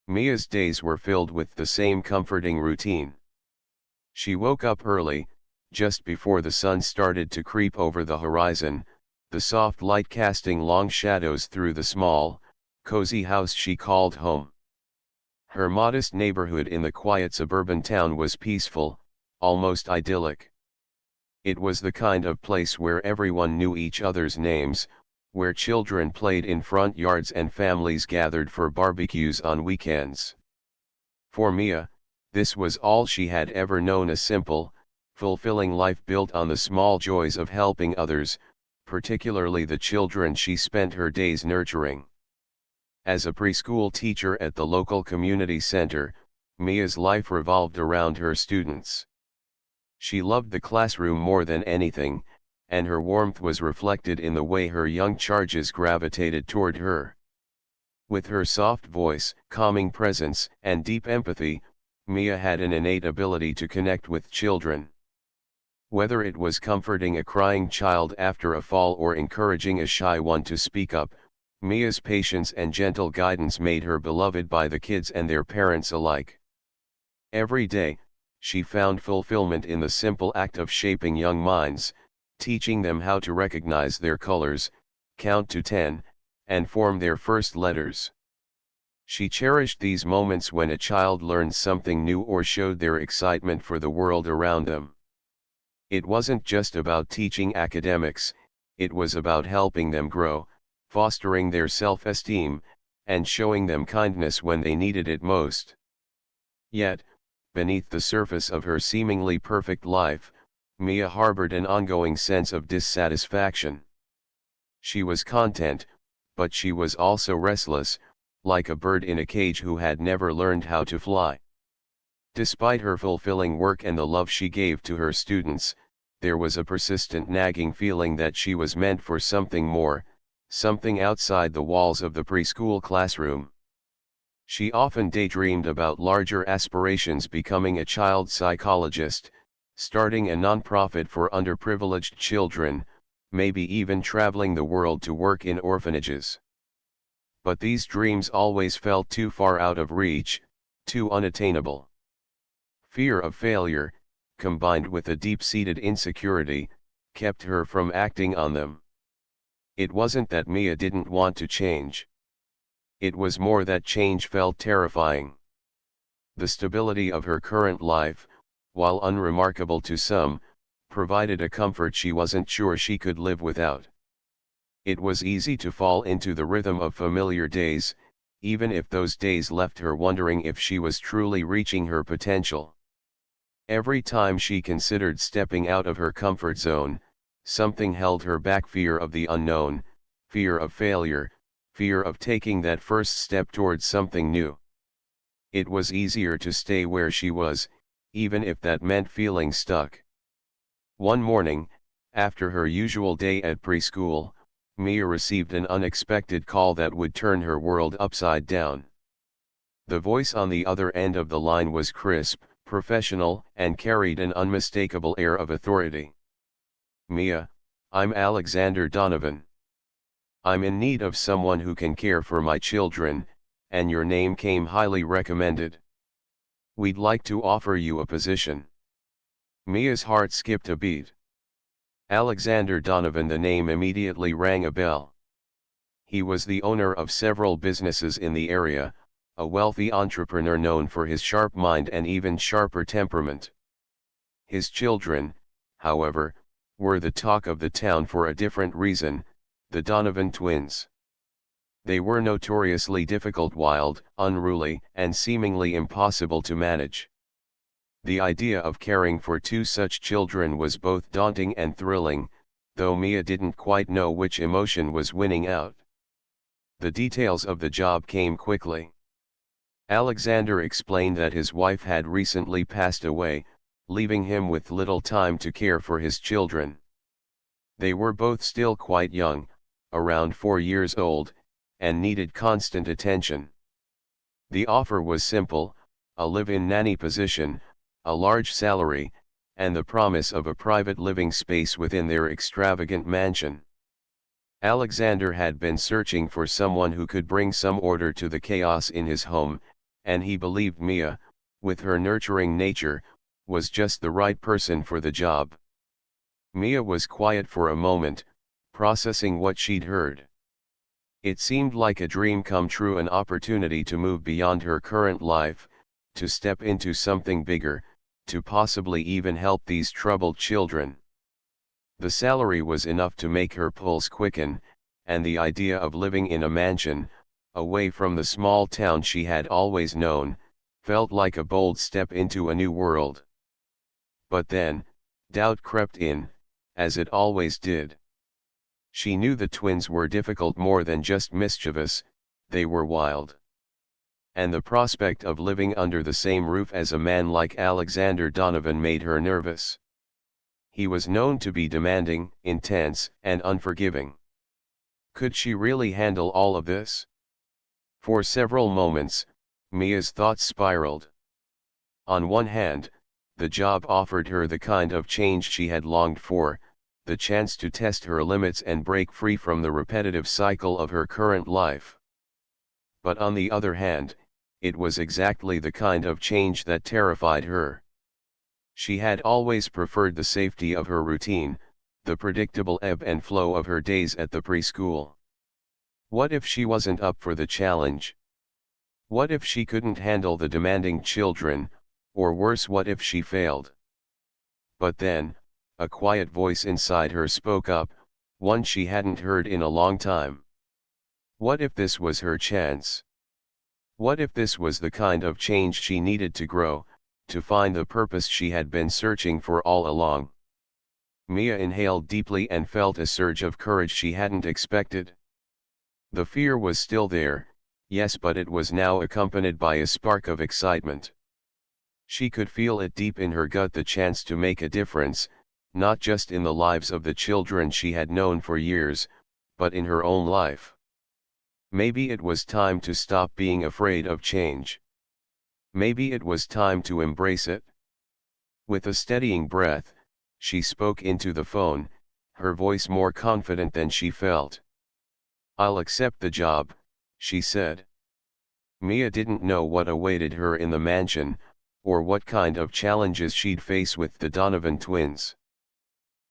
Mia's days were filled with the same comforting routine. She woke up early, just before the sun started to creep over the horizon, the soft light casting long shadows through the small, cozy house she called home. Her modest neighborhood in the quiet suburban town was peaceful, almost idyllic. It was the kind of place where everyone knew each other's names, where children played in front yards and families gathered for barbecues on weekends. For Mia, this was all she had ever known, a simple, fulfilling life built on the small joys of helping others, particularly the children she spent her days nurturing. As a preschool teacher at the local community center, Mia's life revolved around her students. She loved the classroom more than anything, and her warmth was reflected in the way her young charges gravitated toward her. With her soft voice, calming presence, and deep empathy, Mia had an innate ability to connect with children. Whether it was comforting a crying child after a fall or encouraging a shy one to speak up, Mia's patience and gentle guidance made her beloved by the kids and their parents alike. Every day, she found fulfillment in the simple act of shaping young minds, teaching them how to recognize their colors, count to 10, and form their first letters. She cherished these moments when a child learned something new or showed their excitement for the world around them. It wasn't just about teaching academics, it was about helping them grow, fostering their self-esteem, and showing them kindness when they needed it most. Yet, beneath the surface of her seemingly perfect life, Mia harbored an ongoing sense of dissatisfaction. She was content, but she was also restless, like a bird in a cage who had never learned how to fly. Despite her fulfilling work and the love she gave to her students, there was a persistent nagging feeling that she was meant for something more, something outside the walls of the preschool classroom. She often daydreamed about larger aspirations, becoming a child psychologist, starting a nonprofit for underprivileged children, maybe even traveling the world to work in orphanages. But these dreams always felt too far out of reach, too unattainable. Fear of failure, combined with a deep-seated insecurity, kept her from acting on them. It wasn't that Mia didn't want to change. It was more that change felt terrifying. The stability of her current life, while unremarkable to some, provided a comfort she wasn't sure she could live without. It was easy to fall into the rhythm of familiar days, even if those days left her wondering if she was truly reaching her potential. Every time she considered stepping out of her comfort zone, something held her back: fear of the unknown, fear of failure, fear of taking that first step towards something new. It was easier to stay where she was, even if that meant feeling stuck. One morning, after her usual day at preschool, Mia received an unexpected call that would turn her world upside down. The voice on the other end of the line was crisp, professional, and carried an unmistakable air of authority. "Mia, I'm Alexander Donovan. I'm in need of someone who can care for my children, and your name came highly recommended. We'd like to offer you a position." Mia's heart skipped a beat. Alexander Donovan, the name immediately rang a bell. He was the owner of several businesses in the area, a wealthy entrepreneur known for his sharp mind and even sharper temperament. His children, however, were the talk of the town for a different reason: the Donovan twins. They were notoriously difficult, wild, unruly, and seemingly impossible to manage. The idea of caring for two such children was both daunting and thrilling, though Mia didn't quite know which emotion was winning out. The details of the job came quickly. Alexander explained that his wife had recently passed away, leaving him with little time to care for his children. They were both still quite young, around 4 years old, and needed constant attention. The offer was simple: a live-in nanny position, a large salary, and the promise of a private living space within their extravagant mansion. Alexander had been searching for someone who could bring some order to the chaos in his home, and he believed Mia, with her nurturing nature, was just the right person for the job. Mia was quiet for a moment, processing what she'd heard. It seemed like a dream come true, an opportunity to move beyond her current life, to step into something bigger, to possibly even help these troubled children. The salary was enough to make her pulse quicken, and the idea of living in a mansion, away from the small town she had always known, felt like a bold step into a new world. But then, doubt crept in, as it always did. She knew the twins were difficult more than just mischievous, they were wild. And the prospect of living under the same roof as a man like Alexander Donovan made her nervous. He was known to be demanding, intense, and unforgiving. Could she really handle all of this? For several moments, Mia's thoughts spiraled. On one hand, the job offered her the kind of change she had longed for, the chance to test her limits and break free from the repetitive cycle of her current life. But on the other hand, it was exactly the kind of change that terrified her. She had always preferred the safety of her routine, the predictable ebb and flow of her days at the preschool. What if she wasn't up for the challenge? What if she couldn't handle the demanding children, or worse, what if she failed? But then, a quiet voice inside her spoke up, one she hadn't heard in a long time. What if this was her chance? What if this was the kind of change she needed to grow, to find the purpose she had been searching for all along? Mia inhaled deeply and felt a surge of courage she hadn't expected. The fear was still there, yes, but it was now accompanied by a spark of excitement. She could feel it deep in her gut, the chance to make a difference, not just in the lives of the children she had known for years, but in her own life. Maybe it was time to stop being afraid of change. Maybe it was time to embrace it. With a steadying breath, she spoke into the phone, her voice more confident than she felt. "I'll accept the job," she said. Mia didn't know what awaited her in the mansion, or what kind of challenges she'd face with the Donovan twins.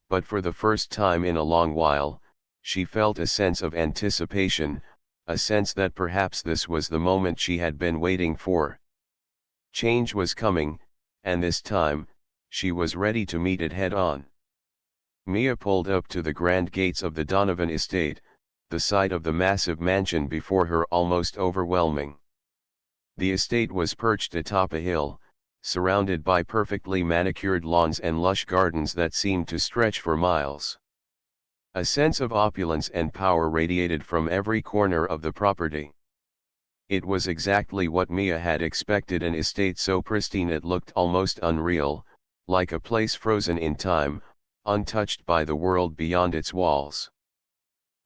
But for the first time in a long while, she felt a sense of anticipation, a sense that perhaps this was the moment she had been waiting for. Change was coming, and this time, she was ready to meet it head on. Mia pulled up to the grand gates of the Donovan estate, the sight of the massive mansion before her almost overwhelming. The estate was perched atop a hill, surrounded by perfectly manicured lawns and lush gardens that seemed to stretch for miles. A sense of opulence and power radiated from every corner of the property. It was exactly what Mia had expected, an estate so pristine it looked almost unreal, like a place frozen in time, untouched by the world beyond its walls.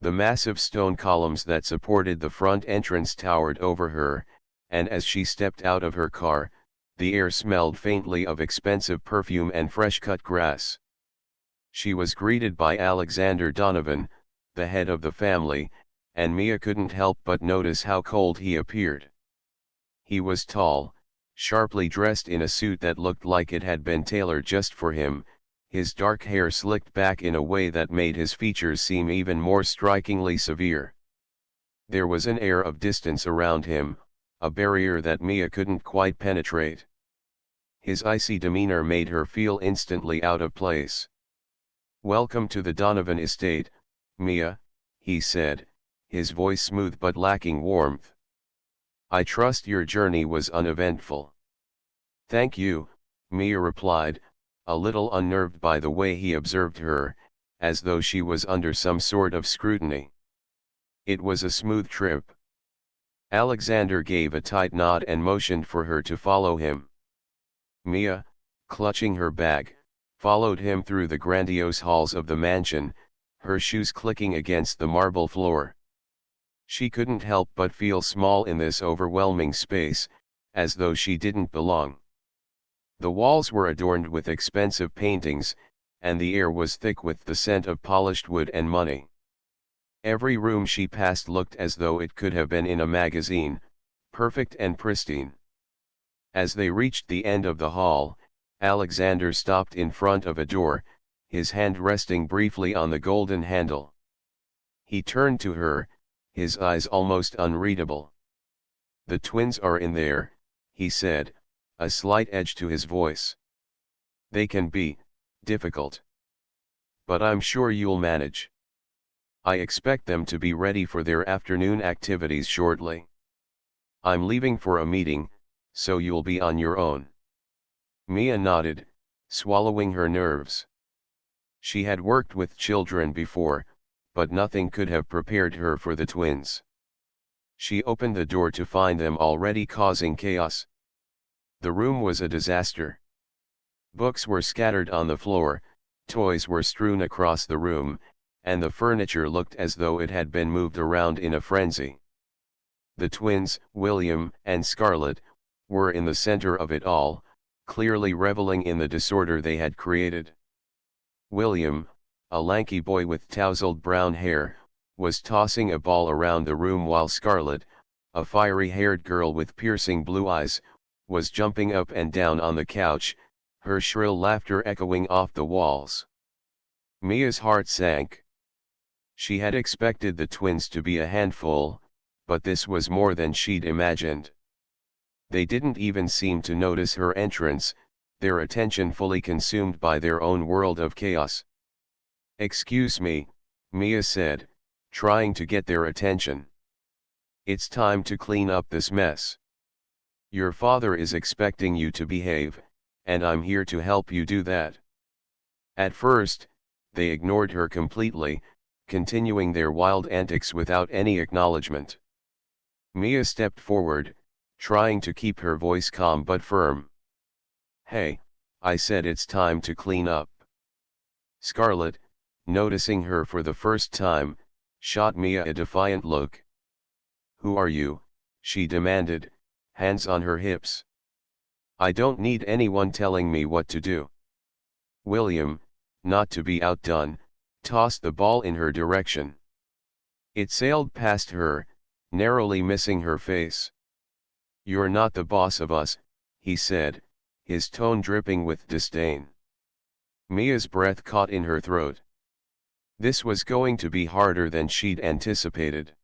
The massive stone columns that supported the front entrance towered over her, and as she stepped out of her car, the air smelled faintly of expensive perfume and fresh-cut grass. She was greeted by Alexander Donovan, the head of the family, and Mia couldn't help but notice how cold he appeared. He was tall, sharply dressed in a suit that looked like it had been tailored just for him, his dark hair slicked back in a way that made his features seem even more strikingly severe. There was an air of distance around him, a barrier that Mia couldn't quite penetrate. His icy demeanor made her feel instantly out of place. "Welcome to the Donovan estate, Mia," he said, his voice smooth but lacking warmth. "I trust your journey was uneventful." "Thank you," Mia replied, a little unnerved by the way he observed her, as though she was under some sort of scrutiny. "It was a smooth trip." Alexander gave a tight nod and motioned for her to follow him. Mia, clutching her bag, followed him through the grandiose halls of the mansion, her shoes clicking against the marble floor. She couldn't help but feel small in this overwhelming space, as though she didn't belong. The walls were adorned with expensive paintings, and the air was thick with the scent of polished wood and money. Every room she passed looked as though it could have been in a magazine, perfect and pristine. As they reached the end of the hall, Alexander stopped in front of a door, his hand resting briefly on the golden handle. He turned to her, his eyes almost unreadable. "The twins are in there," he said, a slight edge to his voice. "They can be difficult. But I'm sure you'll manage. I expect them to be ready for their afternoon activities shortly. I'm leaving for a meeting, so you'll be on your own." Mia nodded, swallowing her nerves. She had worked with children before, but nothing could have prepared her for the twins. She opened the door to find them already causing chaos. The room was a disaster. Books were scattered on the floor, toys were strewn across the room, and the furniture looked as though it had been moved around in a frenzy. The twins, William and Scarlett, were in the center of it all, clearly reveling in the disorder they had created. William, a lanky boy with tousled brown hair, was tossing a ball around the room while Scarlett, a fiery-haired girl with piercing blue eyes, was jumping up and down on the couch, her shrill laughter echoing off the walls. Mia's heart sank. She had expected the twins to be a handful, but this was more than she'd imagined. They didn't even seem to notice her entrance, their attention fully consumed by their own world of chaos. "Excuse me," Mia said, trying to get their attention. "It's time to clean up this mess. Your father is expecting you to behave, and I'm here to help you do that." At first, they ignored her completely, continuing their wild antics without any acknowledgement. Mia stepped forward, trying to keep her voice calm but firm. "Hey, I said it's time to clean up." Scarlett, noticing her for the first time, shot Mia a defiant look. "Who are you?" she demanded, hands on her hips. "I don't need anyone telling me what to do." William, not to be outdone, tossed the ball in her direction. It sailed past her, narrowly missing her face. "You're not the boss of us," he said, his tone dripping with disdain. Mia's breath caught in her throat. This was going to be harder than she'd anticipated.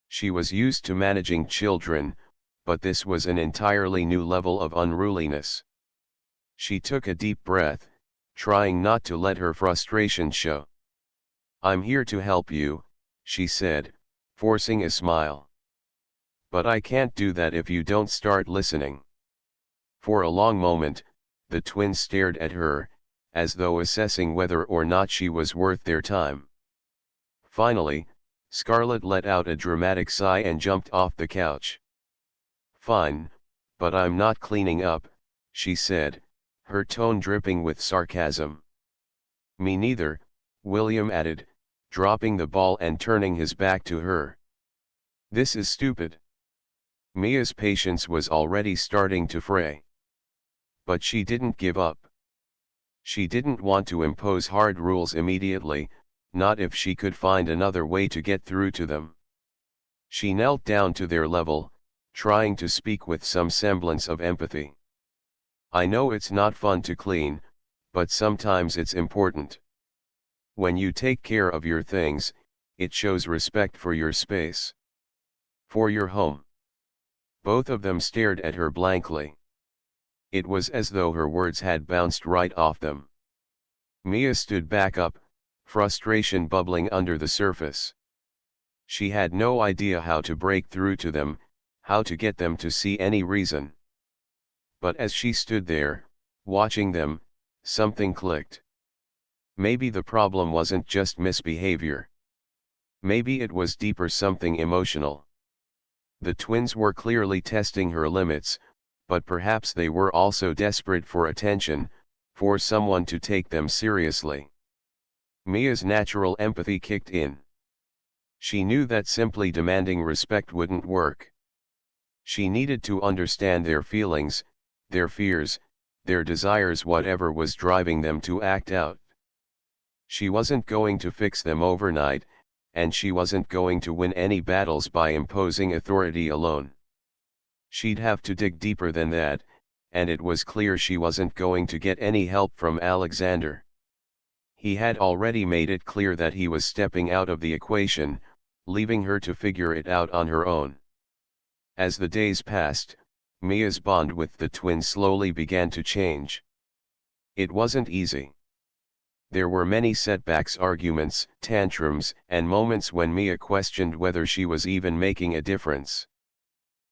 She was used to managing children, but this was an entirely new level of unruliness. She took a deep breath, trying not to let her frustration show. "I'm here to help you," she said, forcing a smile. "But I can't do that if you don't start listening." For a long moment, the twins stared at her, as though assessing whether or not she was worth their time. Finally, Scarlett let out a dramatic sigh and jumped off the couch. "Fine, but I'm not cleaning up," she said, her tone dripping with sarcasm. "Me neither," William added, dropping the ball and turning his back to her. "This is stupid." Mia's patience was already starting to fray. But she didn't give up. She didn't want to impose hard rules immediately, not if she could find another way to get through to them. She knelt down to their level, trying to speak with some semblance of empathy. "I know it's not fun to clean, but sometimes it's important. When you take care of your things, it shows respect for your space. For your home." Both of them stared at her blankly. It was as though her words had bounced right off them. Mia stood back up, frustration bubbling under the surface. She had no idea how to break through to them, how to get them to see any reason. But as she stood there, watching them, something clicked. Maybe the problem wasn't just misbehavior. Maybe it was deeper, something emotional. The twins were clearly testing her limits, but perhaps they were also desperate for attention, for someone to take them seriously. Mia's natural empathy kicked in. She knew that simply demanding respect wouldn't work. She needed to understand their feelings, their fears, their desires, whatever was driving them to act out. She wasn't going to fix them overnight, and she wasn't going to win any battles by imposing authority alone. She'd have to dig deeper than that, and it was clear she wasn't going to get any help from Alexander. He had already made it clear that he was stepping out of the equation, leaving her to figure it out on her own. As the days passed, Mia's bond with the twins slowly began to change. It wasn't easy. There were many setbacks, arguments, tantrums, and moments when Mia questioned whether she was even making a difference.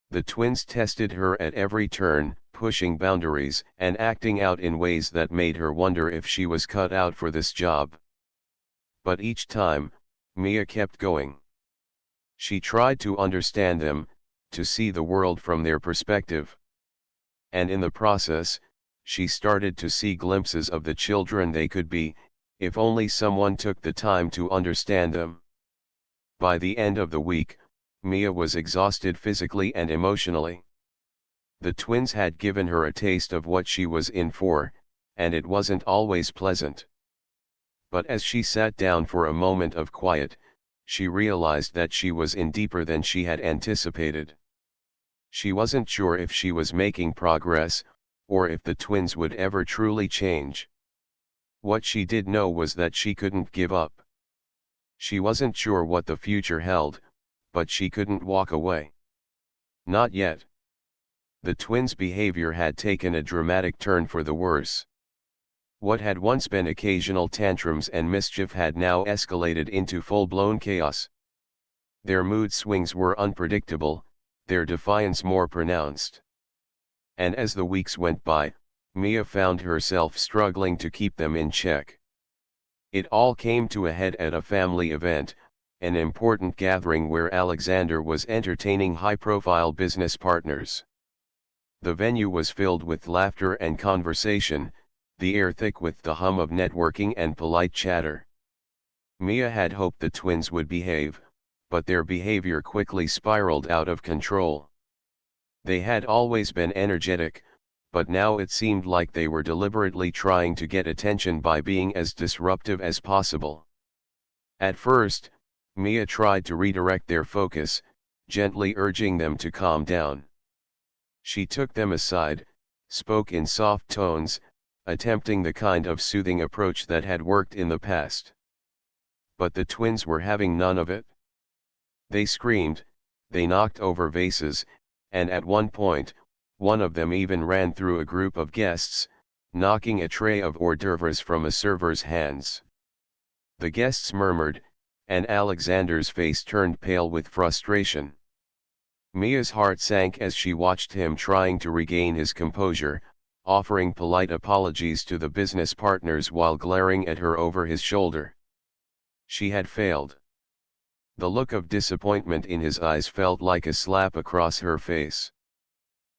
The twins tested her at every turn, pushing boundaries and acting out in ways that made her wonder if she was cut out for this job. But each time, Mia kept going. She tried to understand them, to see the world from their perspective. And in the process, she started to see glimpses of the children they could be, if only someone took the time to understand them. By the end of the week, Mia was exhausted physically and emotionally. The twins had given her a taste of what she was in for, and it wasn't always pleasant. But as she sat down for a moment of quiet, she realized that she was in deeper than she had anticipated. She wasn't sure if she was making progress, or if the twins would ever truly change. What she did know was that she couldn't give up. She wasn't sure what the future held, but she couldn't walk away. Not yet. The twins' behavior had taken a dramatic turn for the worse. What had once been occasional tantrums and mischief had now escalated into full-blown chaos. Their mood swings were unpredictable, their defiance more pronounced. And as the weeks went by, Mia found herself struggling to keep them in check. It all came to a head at a family event, an important gathering where Alexander was entertaining high-profile business partners. The venue was filled with laughter and conversation, the air thick with the hum of networking and polite chatter. Mia had hoped the twins would behave, but their behavior quickly spiraled out of control. They had always been energetic, but now it seemed like they were deliberately trying to get attention by being as disruptive as possible. At first, Mia tried to redirect their focus, gently urging them to calm down. She took them aside, spoke in soft tones, attempting the kind of soothing approach that had worked in the past. But the twins were having none of it. They screamed, they knocked over vases, and at one point, one of them even ran through a group of guests, knocking a tray of hors d'oeuvres from a server's hands. The guests murmured, and Alexander's face turned pale with frustration. Mia's heart sank as she watched him trying to regain his composure, offering polite apologies to the business partners while glaring at her over his shoulder. She had failed. The look of disappointment in his eyes felt like a slap across her face.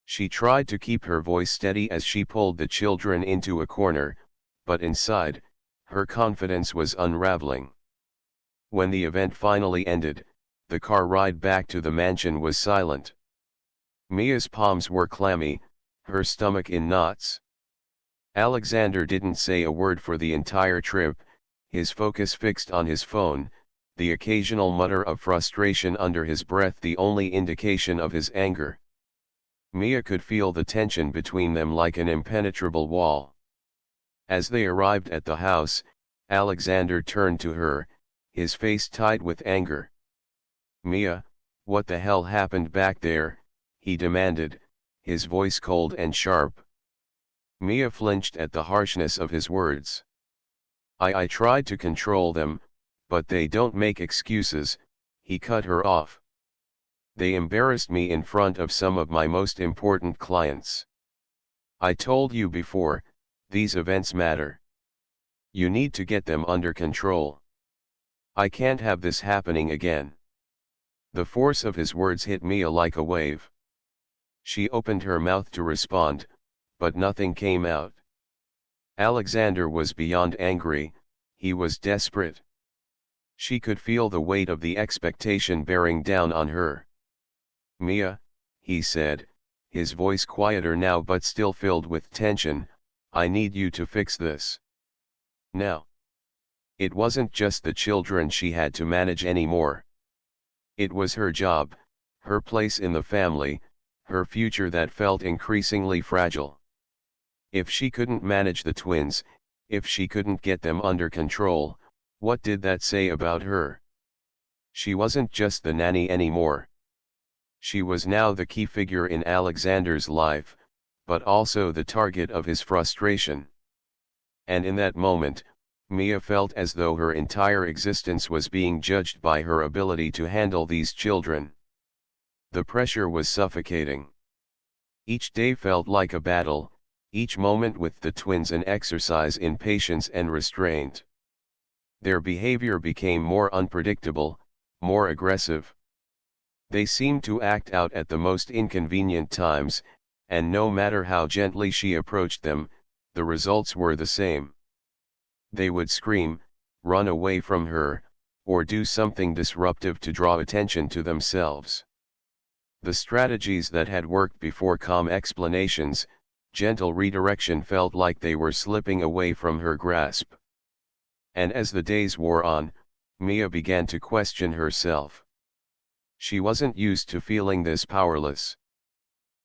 She tried to keep her voice steady as she pulled the children into a corner, but inside, her confidence was unraveling. When the event finally ended, the car ride back to the mansion was silent. Mia's palms were clammy, her stomach in knots. Alexander didn't say a word for the entire trip, his focus fixed on his phone, the occasional mutter of frustration under his breath the only indication of his anger. Mia could feel the tension between them like an impenetrable wall. As they arrived at the house, Alexander turned to her, his face tight with anger. "Mia, what the hell happened back there?" he demanded, his voice cold and sharp. Mia flinched at the harshness of his words. I tried to control them, but they don't make excuses," he cut her off. "They embarrassed me in front of some of my most important clients. I told you before, these events matter. You need to get them under control. I can't have this happening again." The force of his words hit Mia like a wave. She opened her mouth to respond, but nothing came out. Alexander was beyond angry, he was desperate. She could feel the weight of the expectation bearing down on her. "Mia," he said, his voice quieter now but still filled with tension, "I need you to fix this. Now." It wasn't just the children she had to manage anymore. It was her job, her place in the family, her future that felt increasingly fragile. If she couldn't manage the twins, if she couldn't get them under control, what did that say about her? She wasn't just the nanny anymore. She was now the key figure in Alexander's life, but also the target of his frustration. And in that moment, Mia felt as though her entire existence was being judged by her ability to handle these children. The pressure was suffocating. Each day felt like a battle, each moment with the twins an exercise in patience and restraint. Their behavior became more unpredictable, more aggressive. They seemed to act out at the most inconvenient times, and no matter how gently she approached them, the results were the same. They would scream, run away from her, or do something disruptive to draw attention to themselves. The strategies that had worked before, calm explanations, gentle redirection, felt like they were slipping away from her grasp. And as the days wore on, Mia began to question herself. She wasn't used to feeling this powerless.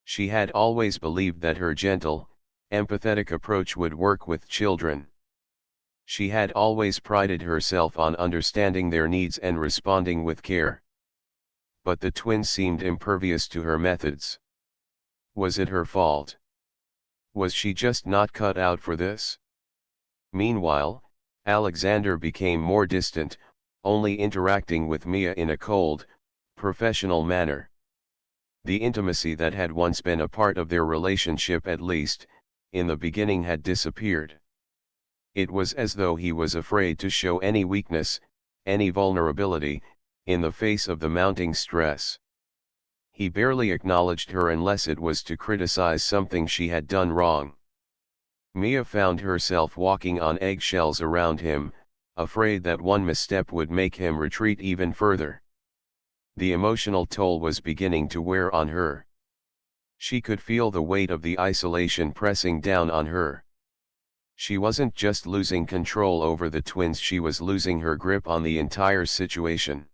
She had always believed that her gentle, empathetic approach would work with children. She had always prided herself on understanding their needs and responding with care. But the twins seemed impervious to her methods. Was it her fault? Was she just not cut out for this? Meanwhile, Alexander became more distant, only interacting with Mia in a cold, professional manner. The intimacy that had once been a part of their relationship, at least in the beginning, had disappeared. It was as though he was afraid to show any weakness, any vulnerability, in the face of the mounting stress. He barely acknowledged her unless it was to criticize something she had done wrong. Mia found herself walking on eggshells around him, afraid that one misstep would make him retreat even further. The emotional toll was beginning to wear on her. She could feel the weight of the isolation pressing down on her. She wasn't just losing control over the twins, she was losing her grip on the entire situation.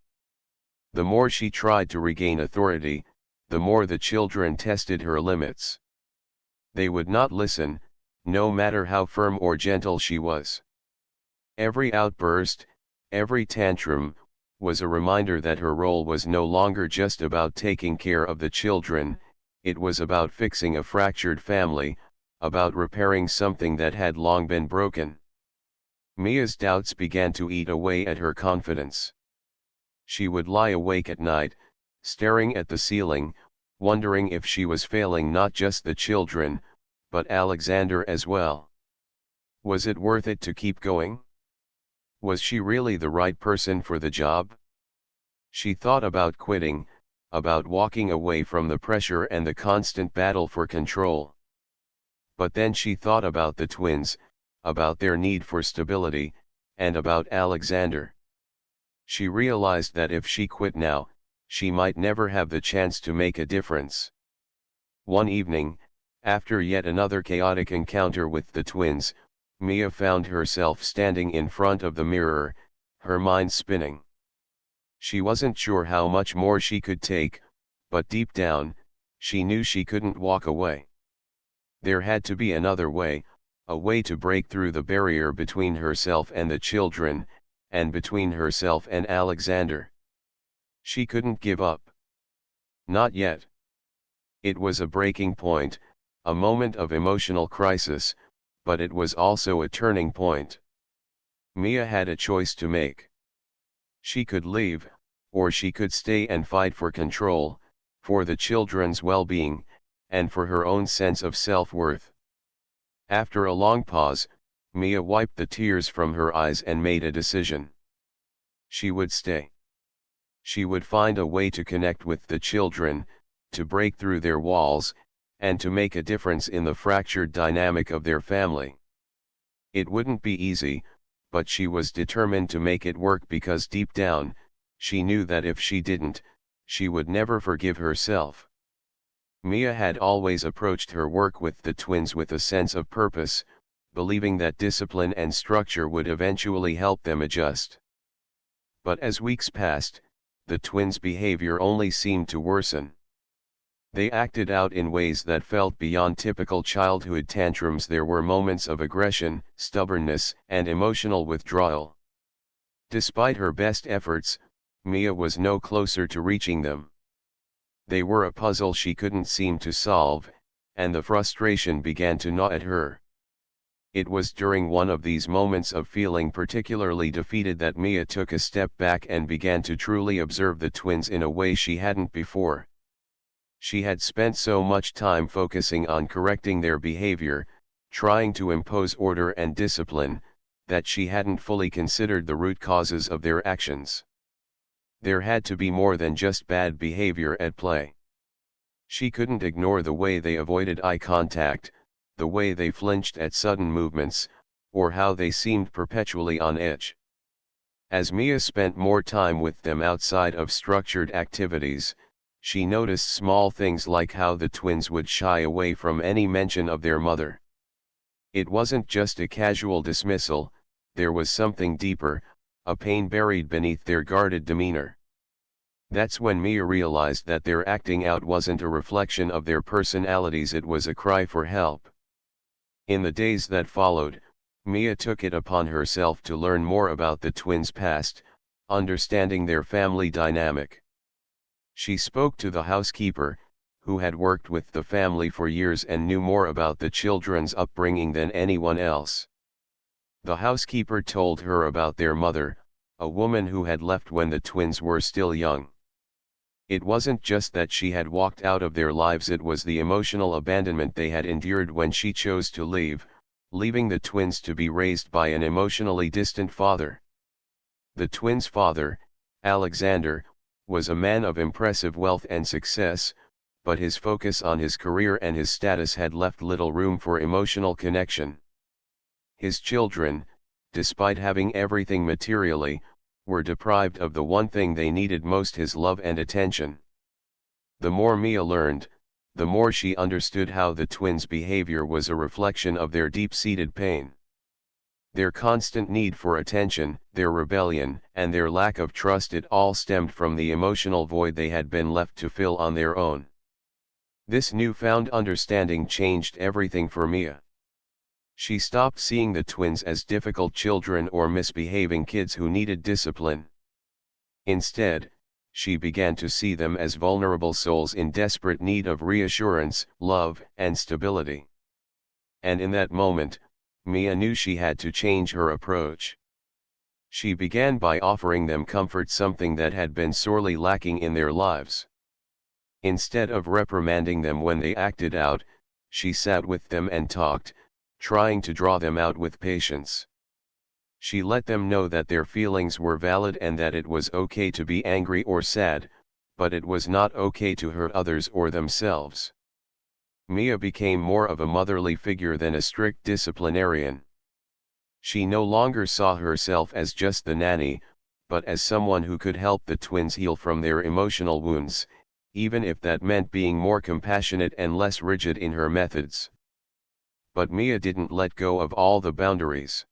The more she tried to regain authority, the more the children tested her limits. They would not listen, no matter how firm or gentle she was. Every outburst, every tantrum, was a reminder that her role was no longer just about taking care of the children, it was about fixing a fractured family, about repairing something that had long been broken. Mia's doubts began to eat away at her confidence. She would lie awake at night, staring at the ceiling, wondering if she was failing not just the children, but Alexander as well. Was it worth it to keep going? Was she really the right person for the job? She thought about quitting, about walking away from the pressure and the constant battle for control. But then she thought about the twins, about their need for stability, and about Alexander. She realized that if she quit now, she might never have the chance to make a difference. One evening, after yet another chaotic encounter with the twins, Mia found herself standing in front of the mirror, her mind spinning. She wasn't sure how much more she could take, but deep down, she knew she couldn't walk away. There had to be another way, a way to break through the barrier between herself and the children, and between herself and Alexander. She couldn't give up. Not yet. It was a breaking point, a moment of emotional crisis, but it was also a turning point. Mia had a choice to make. She could leave, or she could stay and fight for control, for the children's well-being, and for her own sense of self-worth. After a long pause, Mia wiped the tears from her eyes and made a decision. She would stay. She would find a way to connect with the children, to break through their walls, and to make a difference in the fractured dynamic of their family. It wouldn't be easy, but she was determined to make it work because deep down, she knew that if she didn't, she would never forgive herself. Mia had always approached her work with the twins with a sense of purpose, believing that discipline and structure would eventually help them adjust. But as weeks passed, the twins' behavior only seemed to worsen. They acted out in ways that felt beyond typical childhood tantrums. There were moments of aggression, stubbornness, and emotional withdrawal. Despite her best efforts, Mia was no closer to reaching them. They were a puzzle she couldn't seem to solve, and the frustration began to gnaw at her. It was during one of these moments of feeling particularly defeated that Mia took a step back and began to truly observe the twins in a way she hadn't before. She had spent so much time focusing on correcting their behavior, trying to impose order and discipline, that she hadn't fully considered the root causes of their actions. There had to be more than just bad behavior at play. She couldn't ignore the way they avoided eye contact, the way they flinched at sudden movements, or how they seemed perpetually on edge. As Mia spent more time with them outside of structured activities, she noticed small things like how the twins would shy away from any mention of their mother. It wasn't just a casual dismissal, there was something deeper, a pain buried beneath their guarded demeanor. That's when Mia realized that their acting out wasn't a reflection of their personalities, it was a cry for help. In the days that followed, Mia took it upon herself to learn more about the twins' past, understanding their family dynamic. She spoke to the housekeeper, who had worked with the family for years and knew more about the children's upbringing than anyone else. The housekeeper told her about their mother, a woman who had left when the twins were still young. It wasn't just that she had walked out of their lives, it was the emotional abandonment they had endured when she chose to leave, leaving the twins to be raised by an emotionally distant father. The twins' father, Alexander, was a man of impressive wealth and success, but his focus on his career and his status had left little room for emotional connection. His children, despite having everything materially, were deprived of the one thing they needed most, his love and attention. The more Mia learned, the more she understood how the twins' behavior was a reflection of their deep-seated pain. Their constant need for attention, their rebellion, and their lack of trust, it all stemmed from the emotional void they had been left to fill on their own. This newfound understanding changed everything for Mia. She stopped seeing the twins as difficult children or misbehaving kids who needed discipline. Instead, she began to see them as vulnerable souls in desperate need of reassurance, love, and stability. And in that moment, Mia knew she had to change her approach. She began by offering them comfort, something that had been sorely lacking in their lives. Instead of reprimanding them when they acted out, she sat with them and talked, trying to draw them out with patience. She let them know that their feelings were valid and that it was okay to be angry or sad, but it was not okay to hurt others or themselves. Mia became more of a motherly figure than a strict disciplinarian. She no longer saw herself as just the nanny, but as someone who could help the twins heal from their emotional wounds, even if that meant being more compassionate and less rigid in her methods. But Mia didn't let go of all the boundaries.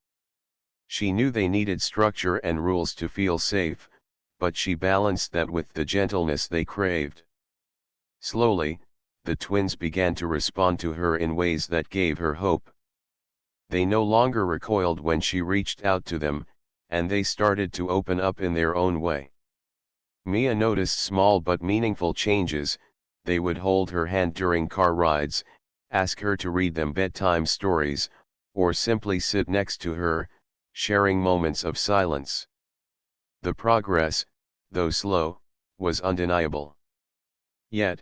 She knew they needed structure and rules to feel safe, but she balanced that with the gentleness they craved. Slowly, the twins began to respond to her in ways that gave her hope. They no longer recoiled when she reached out to them, and they started to open up in their own way. Mia noticed small but meaningful changes. They would hold her hand during car rides, ask her to read them bedtime stories, or simply sit next to her, sharing moments of silence. The progress, though slow, was undeniable. Yet,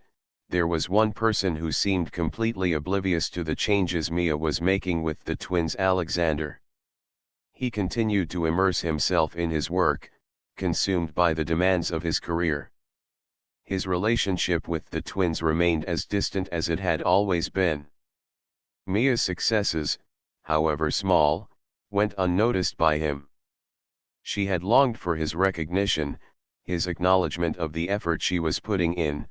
there was one person who seemed completely oblivious to the changes Mia was making with the twins: Alexander. He continued to immerse himself in his work, consumed by the demands of his career. His relationship with the twins remained as distant as it had always been. Mia's successes, however small, went unnoticed by him. She had longed for his recognition, his acknowledgement of the effort she was putting in,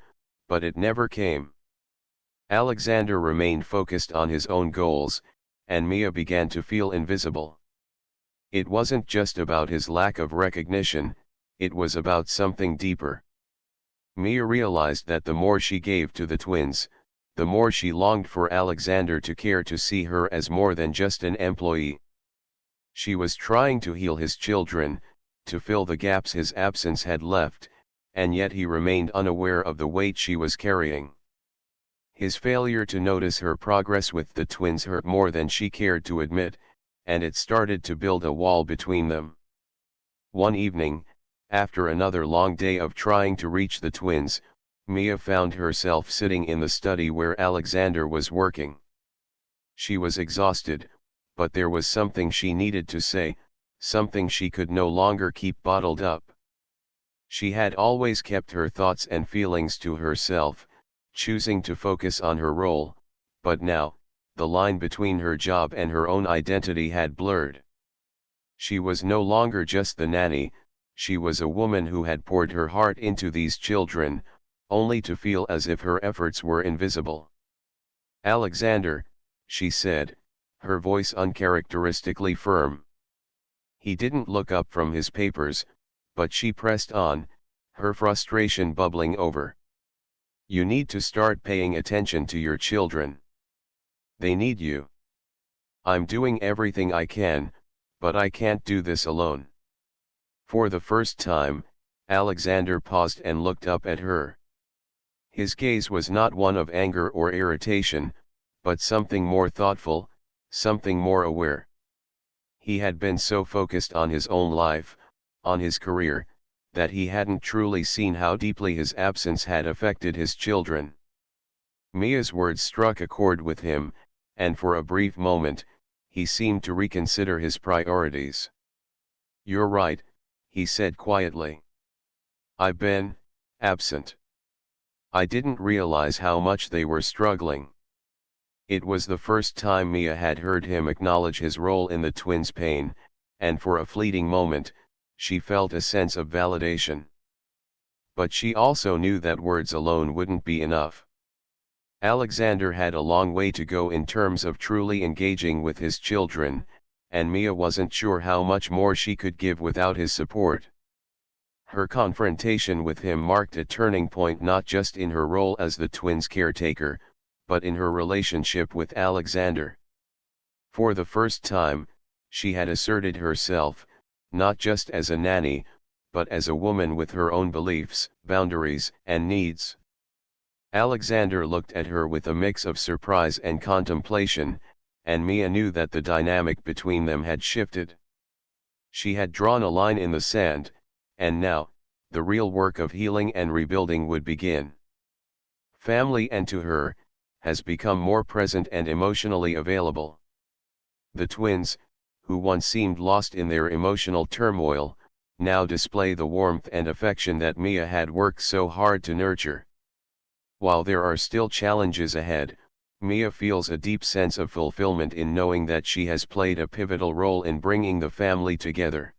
but it never came. Alexander remained focused on his own goals, and Mia began to feel invisible. It wasn't just about his lack of recognition, it was about something deeper. Mia realized that the more she gave to the twins, the more she longed for Alexander to care to see her as more than just an employee. She was trying to heal his children, to fill the gaps his absence had left, and yet he remained unaware of the weight she was carrying. His failure to notice her progress with the twins hurt more than she cared to admit, and it started to build a wall between them. One evening, after another long day of trying to reach the twins, Mia found herself sitting in the study where Alexander was working. She was exhausted, but there was something she needed to say, something she could no longer keep bottled up. She had always kept her thoughts and feelings to herself, choosing to focus on her role, but now, the line between her job and her own identity had blurred. She was no longer just the nanny, she was a woman who had poured her heart into these children, only to feel as if her efforts were invisible. "Alexander," she said, her voice uncharacteristically firm. He didn't look up from his papers, but she pressed on, her frustration bubbling over. "You need to start paying attention to your children. They need you. I'm doing everything I can, but I can't do this alone." For the first time, Alexander paused and looked up at her. His gaze was not one of anger or irritation, but something more thoughtful, something more aware. He had been so focused on his own life, on his career, that he hadn't truly seen how deeply his absence had affected his children. Mia's words struck a chord with him, and for a brief moment, he seemed to reconsider his priorities. "You're right," he said quietly. "I've been absent. I didn't realize how much they were struggling." It was the first time Mia had heard him acknowledge his role in the twins' pain, and for a fleeting moment, she felt a sense of validation. But she also knew that words alone wouldn't be enough. Alexander had a long way to go in terms of truly engaging with his children, and Mia wasn't sure how much more she could give without his support. Her confrontation with him marked a turning point not just in her role as the twins' caretaker, but in her relationship with Alexander. For the first time, she had asserted herself, not just as a nanny, but as a woman with her own beliefs, boundaries, and needs. Alexander looked at her with a mix of surprise and contemplation, and Mia knew that the dynamic between them had shifted. She had drawn a line in the sand, and now, the real work of healing and rebuilding would begin. Family, and to her, has become more present and emotionally available. The twins, who once seemed lost in their emotional turmoil, now display the warmth and affection that Mia had worked so hard to nurture. While there are still challenges ahead, Mia feels a deep sense of fulfillment in knowing that she has played a pivotal role in bringing the family together.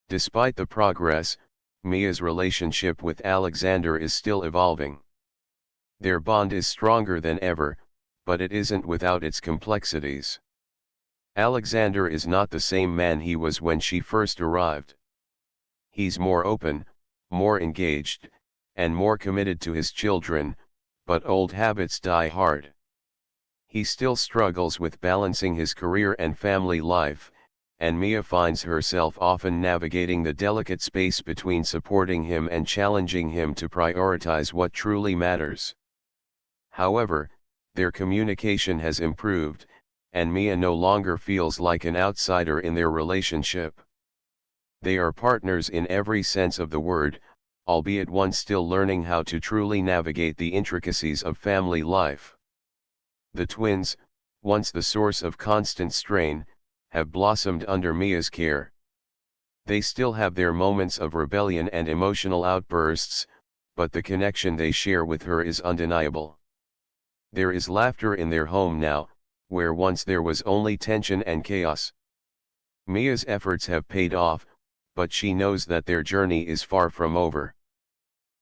Despite the progress, Mia's relationship with Alexander is still evolving. Their bond is stronger than ever, but it isn't without its complexities. Alexander is not the same man he was when she first arrived. He's more open, more engaged, and more committed to his children, but old habits die hard. He still struggles with balancing his career and family life, and Mia finds herself often navigating the delicate space between supporting him and challenging him to prioritize what truly matters. However, their communication has improved, and Mia no longer feels like an outsider in their relationship. They are partners in every sense of the word, albeit one still learning how to truly navigate the intricacies of family life. The twins, once the source of constant strain, have blossomed under Mia's care. They still have their moments of rebellion and emotional outbursts, but the connection they share with her is undeniable. There is laughter in their home now, where once there was only tension and chaos. Mia's efforts have paid off, but she knows that their journey is far from over.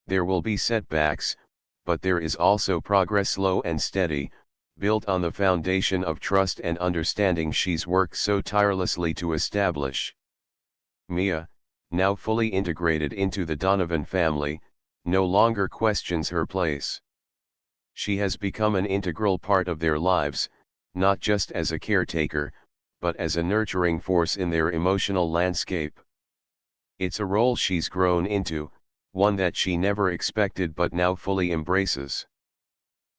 There will be setbacks, but there is also progress, slow and steady, built on the foundation of trust and understanding she's worked so tirelessly to establish. Mia, now fully integrated into the Donovan family, no longer questions her place. She has become an integral part of their lives, not just as a caretaker, but as a nurturing force in their emotional landscape. It's a role she's grown into, one that she never expected but now fully embraces.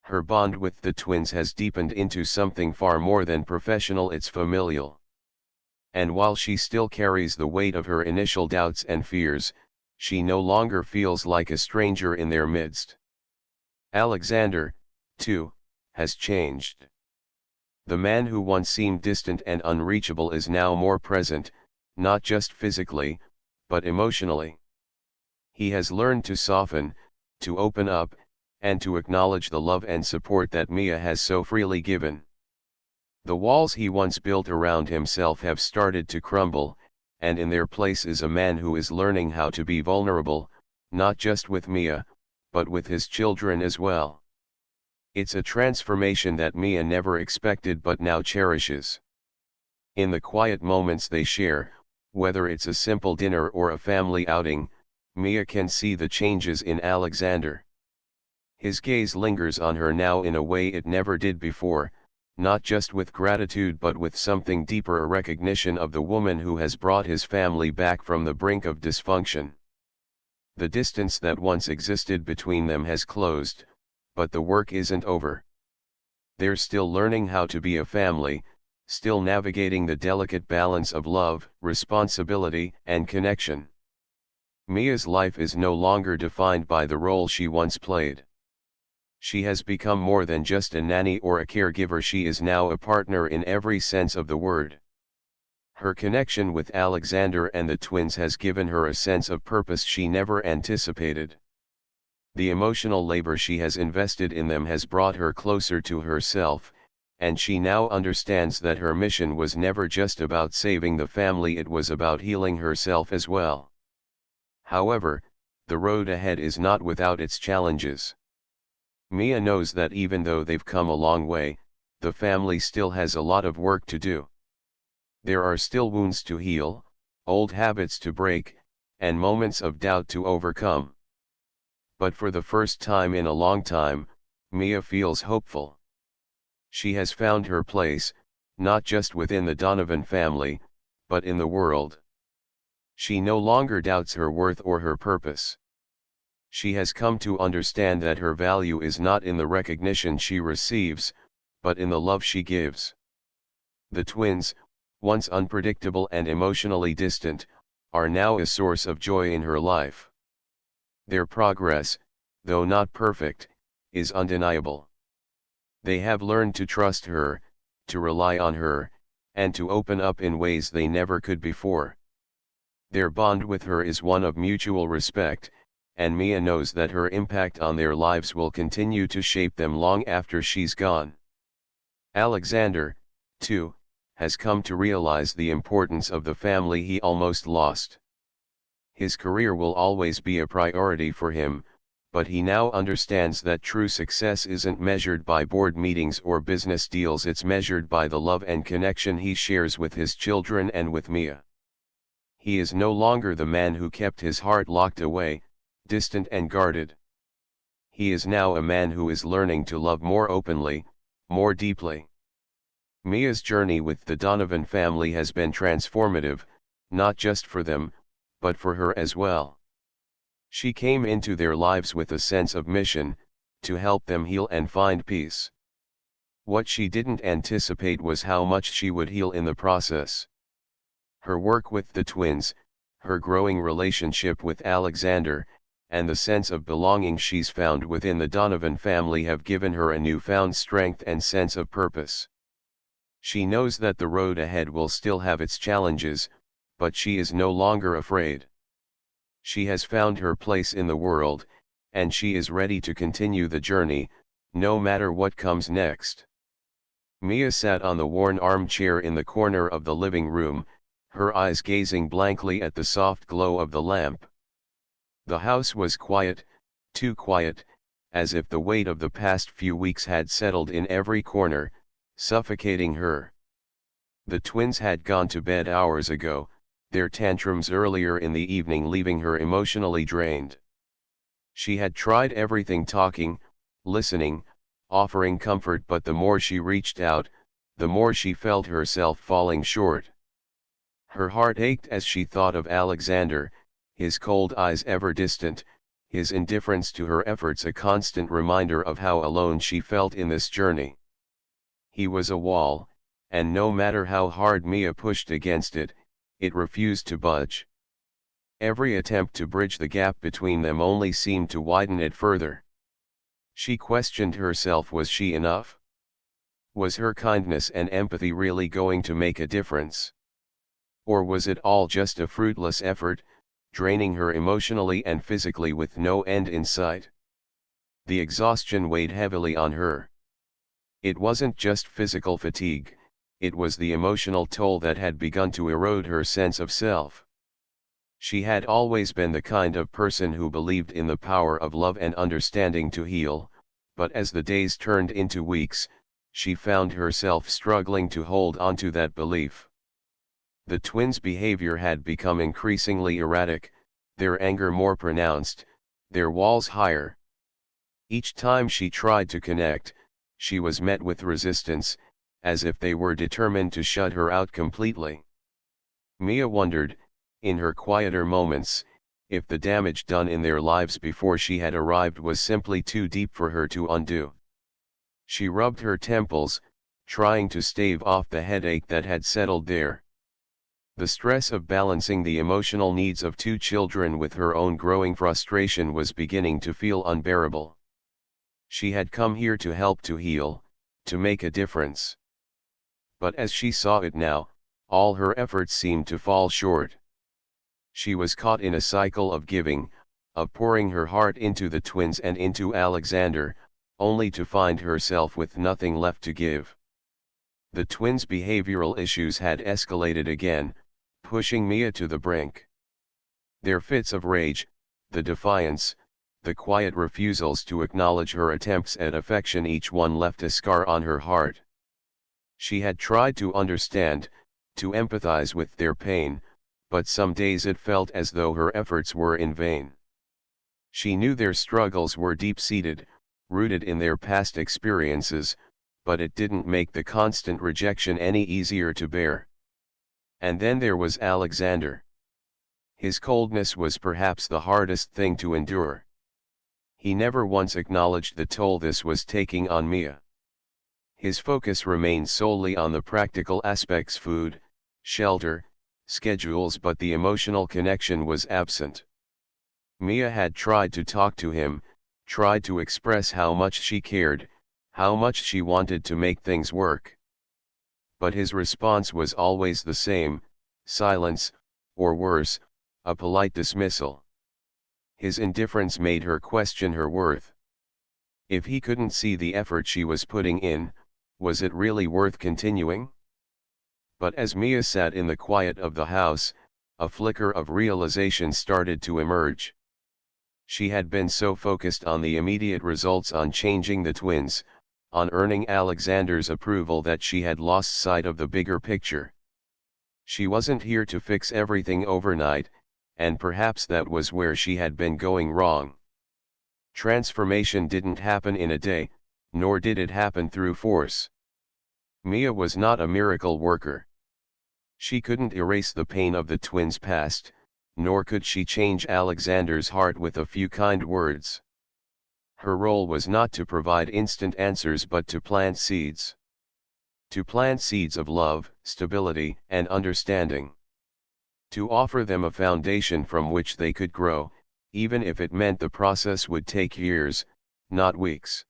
Her bond with the twins has deepened into something far more than professional, it's familial. And while she still carries the weight of her initial doubts and fears, she no longer feels like a stranger in their midst. Alexander, too, has changed. The man who once seemed distant and unreachable is now more present, not just physically, but emotionally. He has learned to soften, to open up, and to acknowledge the love and support that Mia has so freely given. The walls he once built around himself have started to crumble, and in their place is a man who is learning how to be vulnerable, not just with Mia, but with his children as well. It's a transformation that Mia never expected but now cherishes. In the quiet moments they share, whether it's a simple dinner or a family outing, Mia can see the changes in Alexander. His gaze lingers on her now in a way it never did before, not just with gratitude but with something deeper, a recognition of the woman who has brought his family back from the brink of dysfunction. The distance that once existed between them has closed, but the work isn't over. They're still learning how to be a family, still navigating the delicate balance of love, responsibility, and connection. Mia's life is no longer defined by the role she once played. She has become more than just a nanny or a caregiver. She is now a partner in every sense of the word. Her connection with Alexander and the twins has given her a sense of purpose she never anticipated. The emotional labor she has invested in them has brought her closer to herself, and she now understands that her mission was never just about saving the family, it was about healing herself as well. However, the road ahead is not without its challenges. Mia knows that even though they've come a long way, the family still has a lot of work to do. There are still wounds to heal, old habits to break, and moments of doubt to overcome. But for the first time in a long time, Mia feels hopeful. She has found her place, not just within the Donovan family, but in the world. She no longer doubts her worth or her purpose. She has come to understand that her value is not in the recognition she receives, but in the love she gives. The twins, once unpredictable and emotionally distant, are now a source of joy in her life. Their progress, though not perfect, is undeniable. They have learned to trust her, to rely on her, and to open up in ways they never could before. Their bond with her is one of mutual respect, and Mia knows that her impact on their lives will continue to shape them long after she's gone. Alexander, too, has come to realize the importance of the family he almost lost. His career will always be a priority for him, but he now understands that true success isn't measured by board meetings or business deals, it's measured by the love and connection he shares with his children and with Mia. He is no longer the man who kept his heart locked away, distant and guarded. He is now a man who is learning to love more openly, more deeply. Mia's journey with the Donovan family has been transformative, not just for them, but for her as well. She came into their lives with a sense of mission, to help them heal and find peace. What she didn't anticipate was how much she would heal in the process. Her work with the twins, her growing relationship with Alexander, and the sense of belonging she's found within the Donovan family have given her a newfound strength and sense of purpose. She knows that the road ahead will still have its challenges, but she is no longer afraid. She has found her place in the world, and she is ready to continue the journey, no matter what comes next. Mia sat on the worn armchair in the corner of the living room, her eyes gazing blankly at the soft glow of the lamp. The house was quiet, too quiet, as if the weight of the past few weeks had settled in every corner, suffocating her. The twins had gone to bed hours ago, their tantrums earlier in the evening leaving her emotionally drained. She had tried everything, talking, listening, offering comfort, but the more she reached out, the more she felt herself falling short. Her heart ached as she thought of Alexander, his cold eyes ever distant, his indifference to her efforts a constant reminder of how alone she felt in this journey. He was a wall, and no matter how hard Mia pushed against it, it refused to budge. Every attempt to bridge the gap between them only seemed to widen it further. She questioned herself, was she enough? Was her kindness and empathy really going to make a difference? Or was it all just a fruitless effort, draining her emotionally and physically with no end in sight? The exhaustion weighed heavily on her. It wasn't just physical fatigue, it was the emotional toll that had begun to erode her sense of self. She had always been the kind of person who believed in the power of love and understanding to heal, but as the days turned into weeks, she found herself struggling to hold on to that belief. The twins' behavior had become increasingly erratic, their anger more pronounced, their walls higher. Each time she tried to connect, she was met with resistance, as if they were determined to shut her out completely. Mia wondered, in her quieter moments, if the damage done in their lives before she had arrived was simply too deep for her to undo. She rubbed her temples, trying to stave off the headache that had settled there. The stress of balancing the emotional needs of two children with her own growing frustration was beginning to feel unbearable. She had come here to help, to heal, to make a difference. But as she saw it now, all her efforts seemed to fall short. She was caught in a cycle of giving, of pouring her heart into the twins and into Alexander, only to find herself with nothing left to give. The twins' behavioral issues had escalated again, pushing Mia to the brink. Their fits of rage, the defiance, the quiet refusals to acknowledge her attempts at affection, each one left a scar on her heart. She had tried to understand, to empathize with their pain, but some days it felt as though her efforts were in vain. She knew their struggles were deep-seated, rooted in their past experiences, but it didn't make the constant rejection any easier to bear. And then there was Alexander. His coldness was perhaps the hardest thing to endure. He never once acknowledged the toll this was taking on Mia. His focus remained solely on the practical aspects: food, shelter, schedules, but the emotional connection was absent. Mia had tried to talk to him, tried to express how much she cared, how much she wanted to make things work. But his response was always the same: silence, or worse, a polite dismissal. His indifference made her question her worth. If he couldn't see the effort she was putting in, was it really worth continuing? But as Mia sat in the quiet of the house, a flicker of realization started to emerge. She had been so focused on the immediate results, on changing the twins, on earning Alexander's approval, that she had lost sight of the bigger picture. She wasn't here to fix everything overnight, and perhaps that was where she had been going wrong. Transformation didn't happen in a day, nor did it happen through force. Mia was not a miracle worker. She couldn't erase the pain of the twins' past, nor could she change Alexander's heart with a few kind words. Her role was not to provide instant answers, but to plant seeds. To plant seeds of love, stability, and understanding. To offer them a foundation from which they could grow, even if it meant the process would take years, not weeks.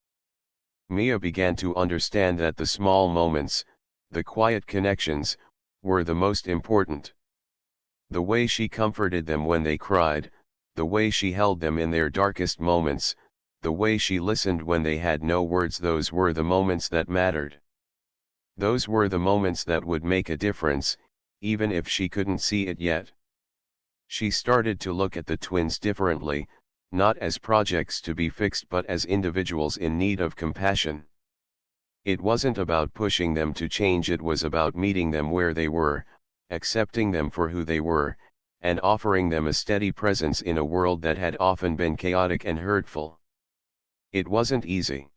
Mia began to understand that the small moments, the quiet connections, were the most important. The way she comforted them when they cried, the way she held them in their darkest moments, the way she listened when they had no words, those were the moments that mattered. Those were the moments that would make a difference, even if she couldn't see it yet. She started to look at the twins differently, not as projects to be fixed, but as individuals in need of compassion. It wasn't about pushing them to change, it was about meeting them where they were, accepting them for who they were, and offering them a steady presence in a world that had often been chaotic and hurtful. It wasn't easy.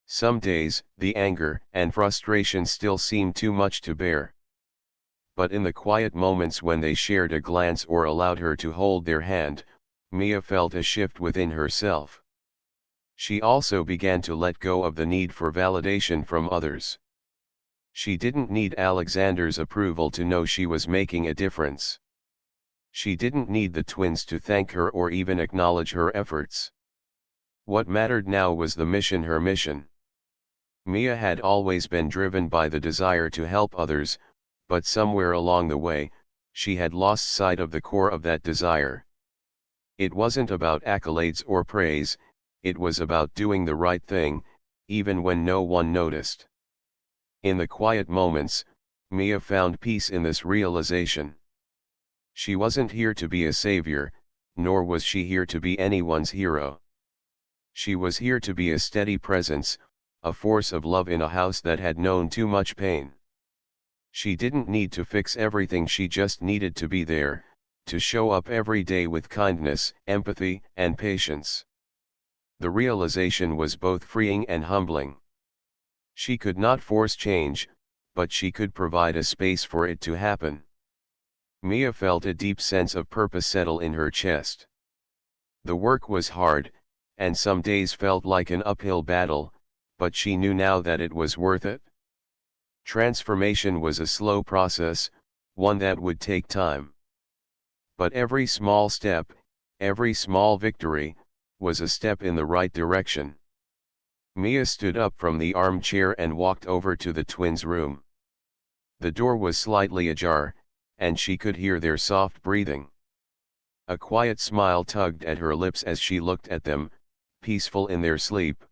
Some days, the anger and frustration still seemed too much to bear. But in the quiet moments when they shared a glance or allowed her to hold their hand, Mia felt a shift within herself. She also began to let go of the need for validation from others. She didn't need Alexander's approval to know she was making a difference. She didn't need the twins to thank her or even acknowledge her efforts. What mattered now was the mission, her mission. Mia had always been driven by the desire to help others, but somewhere along the way, she had lost sight of the core of that desire. It wasn't about accolades or praise, it was about doing the right thing, even when no one noticed. In the quiet moments, Mia found peace in this realization. She wasn't here to be a savior, nor was she here to be anyone's hero. She was here to be a steady presence, a force of love in a house that had known too much pain. She didn't need to fix everything, she just needed to be there, to show up every day with kindness, empathy, and patience. The realization was both freeing and humbling. She could not force change, but she could provide a space for it to happen. Mia felt a deep sense of purpose settle in her chest. The work was hard, and some days felt like an uphill battle, but she knew now that it was worth it. Transformation was a slow process, one that would take time. But every small step, every small victory, was a step in the right direction. Mia stood up from the armchair and walked over to the twins' room. The door was slightly ajar, and she could hear their soft breathing. A quiet smile tugged at her lips as she looked at them, peaceful in their sleep.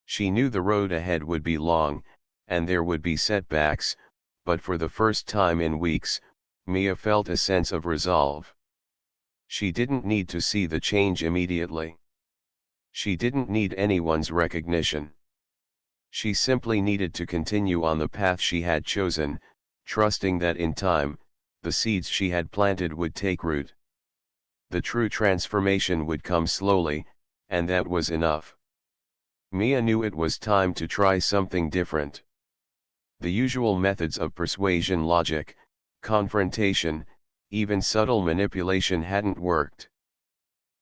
She knew the road ahead would be long, and there would be setbacks, but for the first time in weeks, Mia felt a sense of resolve. She didn't need to see the change immediately. She didn't need anyone's recognition. She simply needed to continue on the path she had chosen, trusting that in time, the seeds she had planted would take root. The true transformation would come slowly, and that was enough. Mia knew it was time to try something different. The usual methods of persuasion, logic, confrontation, even subtle manipulation hadn't worked.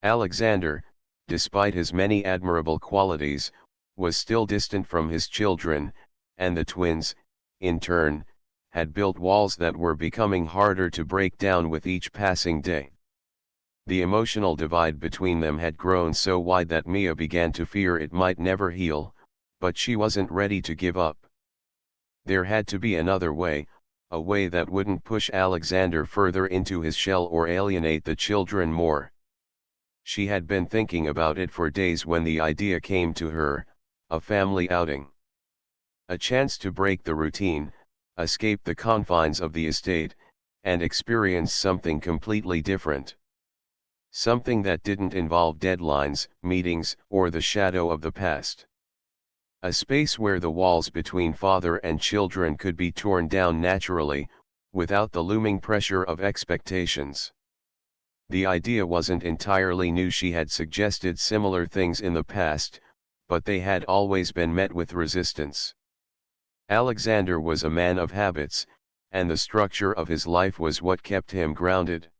Alexander, despite his many admirable qualities, was still distant from his children, and the twins, in turn, had built walls that were becoming harder to break down with each passing day. The emotional divide between them had grown so wide that Mia began to fear it might never heal, but she wasn't ready to give up. There had to be another way, a way that wouldn't push Alexander further into his shell or alienate the children more. She had been thinking about it for days when the idea came to her, a family outing. A chance to break the routine, escape the confines of the estate, and experience something completely different. Something that didn't involve deadlines, meetings, or the shadow of the past. A space where the walls between father and children could be torn down naturally, without the looming pressure of expectations. The idea wasn't entirely new. She had suggested similar things in the past, but they had always been met with resistance. Alexander was a man of habits, and the structure of his life was what kept him grounded.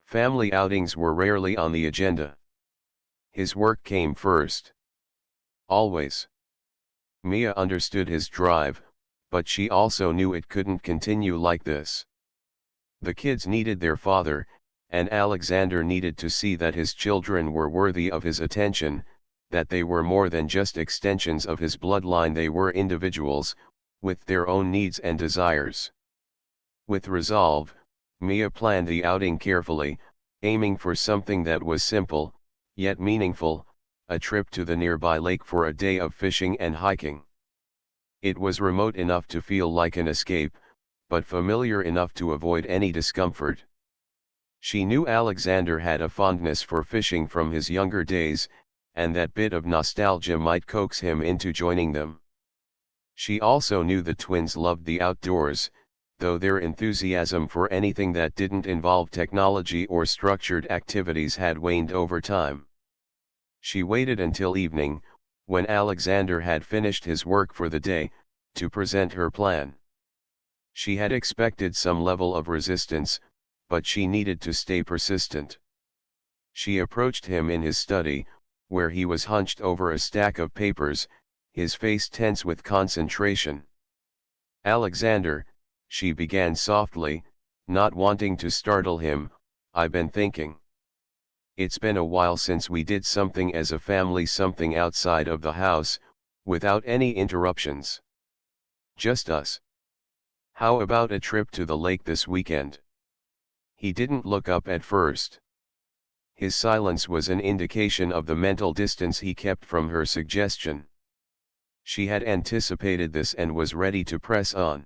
Family outings were rarely on the agenda. His work came first. Always. Mia understood his drive, but she also knew it couldn't continue like this. The kids needed their father, and Alexander needed to see that his children were worthy of his attention, that they were more than just extensions of his bloodline. They were individuals, with their own needs and desires. With resolve, Mia planned the outing carefully, aiming for something that was simple, yet meaningful, a trip to the nearby lake for a day of fishing and hiking. It was remote enough to feel like an escape, but familiar enough to avoid any discomfort. She knew Alexander had a fondness for fishing from his younger days, and that bit of nostalgia might coax him into joining them. She also knew the twins loved the outdoors, though their enthusiasm for anything that didn't involve technology or structured activities had waned over time. She waited until evening, when Alexander had finished his work for the day, to present her plan. She had expected some level of resistance, but she needed to stay persistent. She approached him in his study, where he was hunched over a stack of papers, his face tense with concentration. "Alexander," she began softly, not wanting to startle him, "I've been thinking. It's been a while since we did something as a family, something outside of the house, without any interruptions. Just us. How about a trip to the lake this weekend?" He didn't look up at first. His silence was an indication of the mental distance he kept from her suggestion. She had anticipated this and was ready to press on.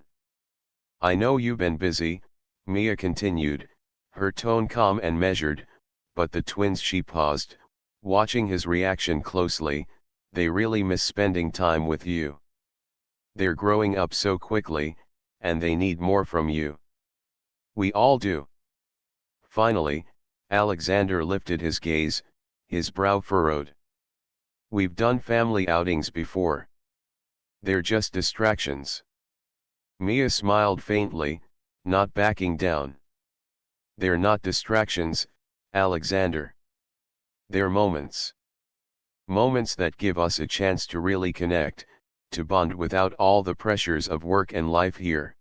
"I know you've been busy," Mia continued, her tone calm and measured, but the twins, she paused, watching his reaction closely, "they really miss spending time with you. They're growing up so quickly, and they need more from you." "We all do." Finally, Alexander lifted his gaze, his brow furrowed. "We've done family outings before. They're just distractions." Mia smiled faintly, not backing down. "They're not distractions, Alexander. They're moments. Moments that give us a chance to really connect, to bond without all the pressures of work and life here.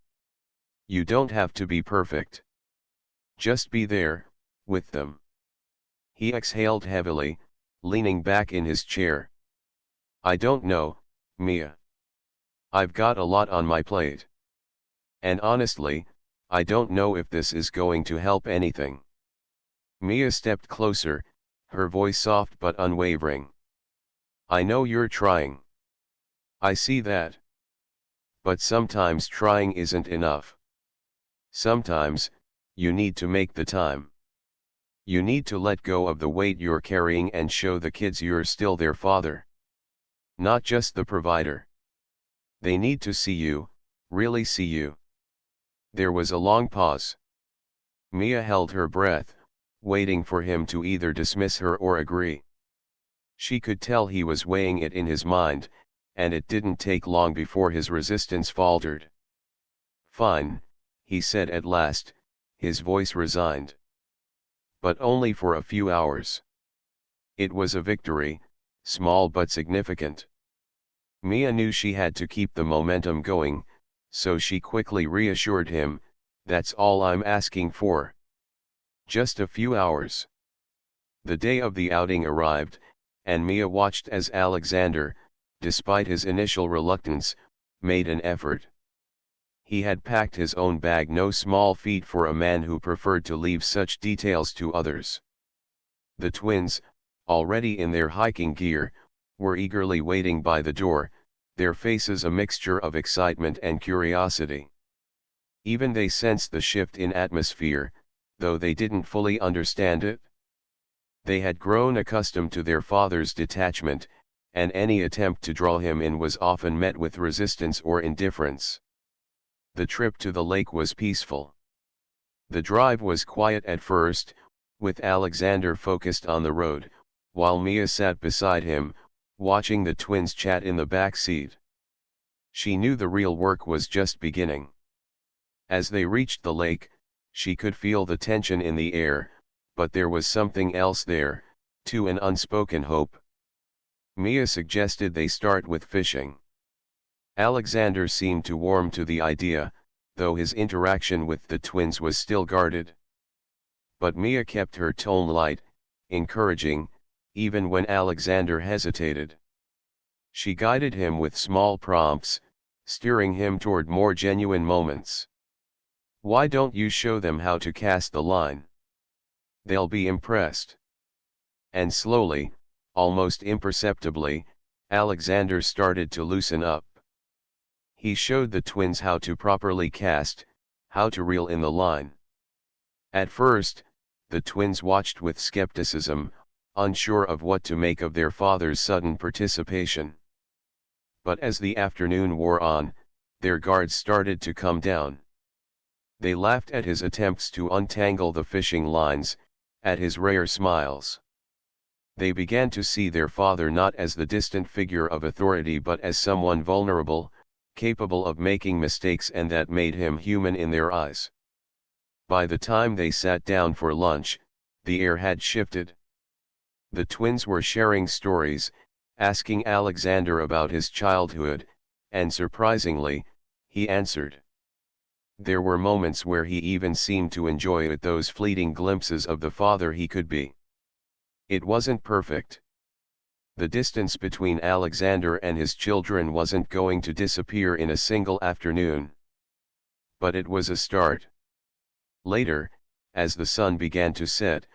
You don't have to be perfect. Just be there, with them." He exhaled heavily, leaning back in his chair. "I don't know, Mia. I've got a lot on my plate. And honestly, I don't know if this is going to help anything." Mia stepped closer, her voice soft but unwavering. "I know you're trying. I see that. But sometimes trying isn't enough. Sometimes, you need to make the time. You need to let go of the weight you're carrying and show the kids you're still their father. Not just the provider. They need to see you, really see you." There was a long pause. Mia held her breath, waiting for him to either dismiss her or agree. She could tell he was weighing it in his mind, and it didn't take long before his resistance faltered. "Fine," he said at last, his voice resigned. "But only for a few hours." It was a victory, small but significant. Mia knew she had to keep the momentum going, so she quickly reassured him, "That's all I'm asking for. Just a few hours." The day of the outing arrived, and Mia watched as Alexander, despite his initial reluctance, made an effort. He had packed his own bag, no small feat for a man who preferred to leave such details to others. The twins, already in their hiking gear, were eagerly waiting by the door, their faces a mixture of excitement and curiosity. Even they sensed the shift in atmosphere, though they didn't fully understand it. They had grown accustomed to their father's detachment, and any attempt to draw him in was often met with resistance or indifference. The trip to the lake was peaceful. The drive was quiet at first, with Alexander focused on the road, while Mia sat beside him, watching the twins chat in the back seat. She knew the real work was just beginning. As they reached the lake, she could feel the tension in the air, but there was something else there, too, an unspoken hope. Mia suggested they start with fishing. Alexander seemed to warm to the idea, though his interaction with the twins was still guarded. But Mia kept her tone light, encouraging, even when Alexander hesitated. She guided him with small prompts, steering him toward more genuine moments. "Why don't you show them how to cast the line? They'll be impressed." And slowly, almost imperceptibly, Alexander started to loosen up. He showed the twins how to properly cast, how to reel in the line. At first, the twins watched with skepticism, unsure of what to make of their father's sudden participation. But as the afternoon wore on, their guards started to come down. They laughed at his attempts to untangle the fishing lines, at his rare smiles. They began to see their father not as the distant figure of authority but as someone vulnerable, capable of making mistakes, and that made him human in their eyes. By the time they sat down for lunch, the air had shifted. The twins were sharing stories, asking Alexander about his childhood, and surprisingly, he answered. There were moments where he even seemed to enjoy it, those fleeting glimpses of the father he could be. It wasn't perfect. The distance between Alexander and his children wasn't going to disappear in a single afternoon. But it was a start. Later, as the sun began to set,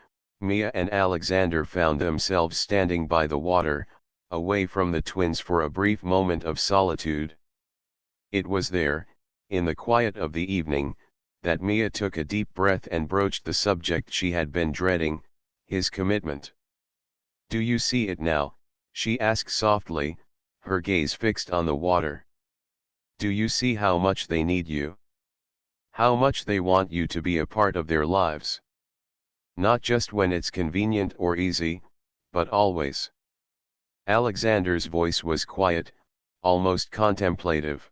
Mia and Alexander found themselves standing by the water, away from the twins for a brief moment of solitude. It was there, in the quiet of the evening, that Mia took a deep breath and broached the subject she had been dreading, his commitment. "Do you see it now?" she asked softly, her gaze fixed on the water. "Do you see how much they need you? How much they want you to be a part of their lives? Not just when it's convenient or easy, but always." Alexander's voice was quiet, almost contemplative.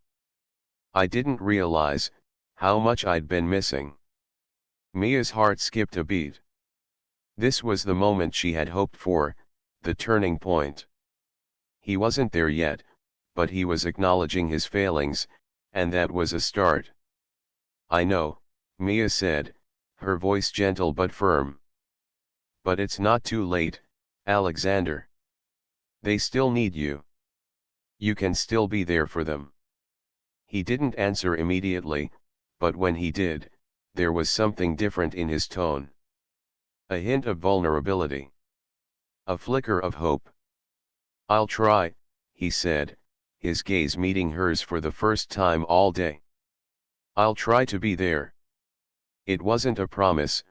"I didn't realize how much I'd been missing." Mia's heart skipped a beat. This was the moment she had hoped for, the turning point. He wasn't there yet, but he was acknowledging his failings, and that was a start. "I know," Mia said, her voice gentle but firm. "But it's not too late, Alexander. They still need you. You can still be there for them." He didn't answer immediately, but when he did, there was something different in his tone. A hint of vulnerability. A flicker of hope. "I'll try," he said, his gaze meeting hers for the first time all day. "I'll try to be there." It wasn't a promise,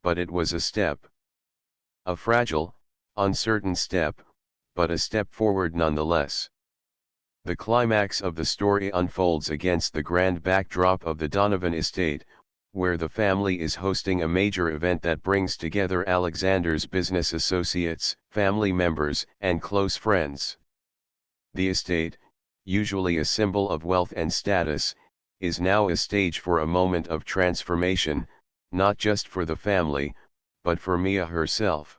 but it was a step. A fragile, uncertain step, but a step forward nonetheless. The climax of the story unfolds against the grand backdrop of the Donovan estate, where the family is hosting a major event that brings together Alexander's business associates, family members, and close friends. The estate, usually a symbol of wealth and status, is now a stage for a moment of transformation, not just for the family, but for Mia herself.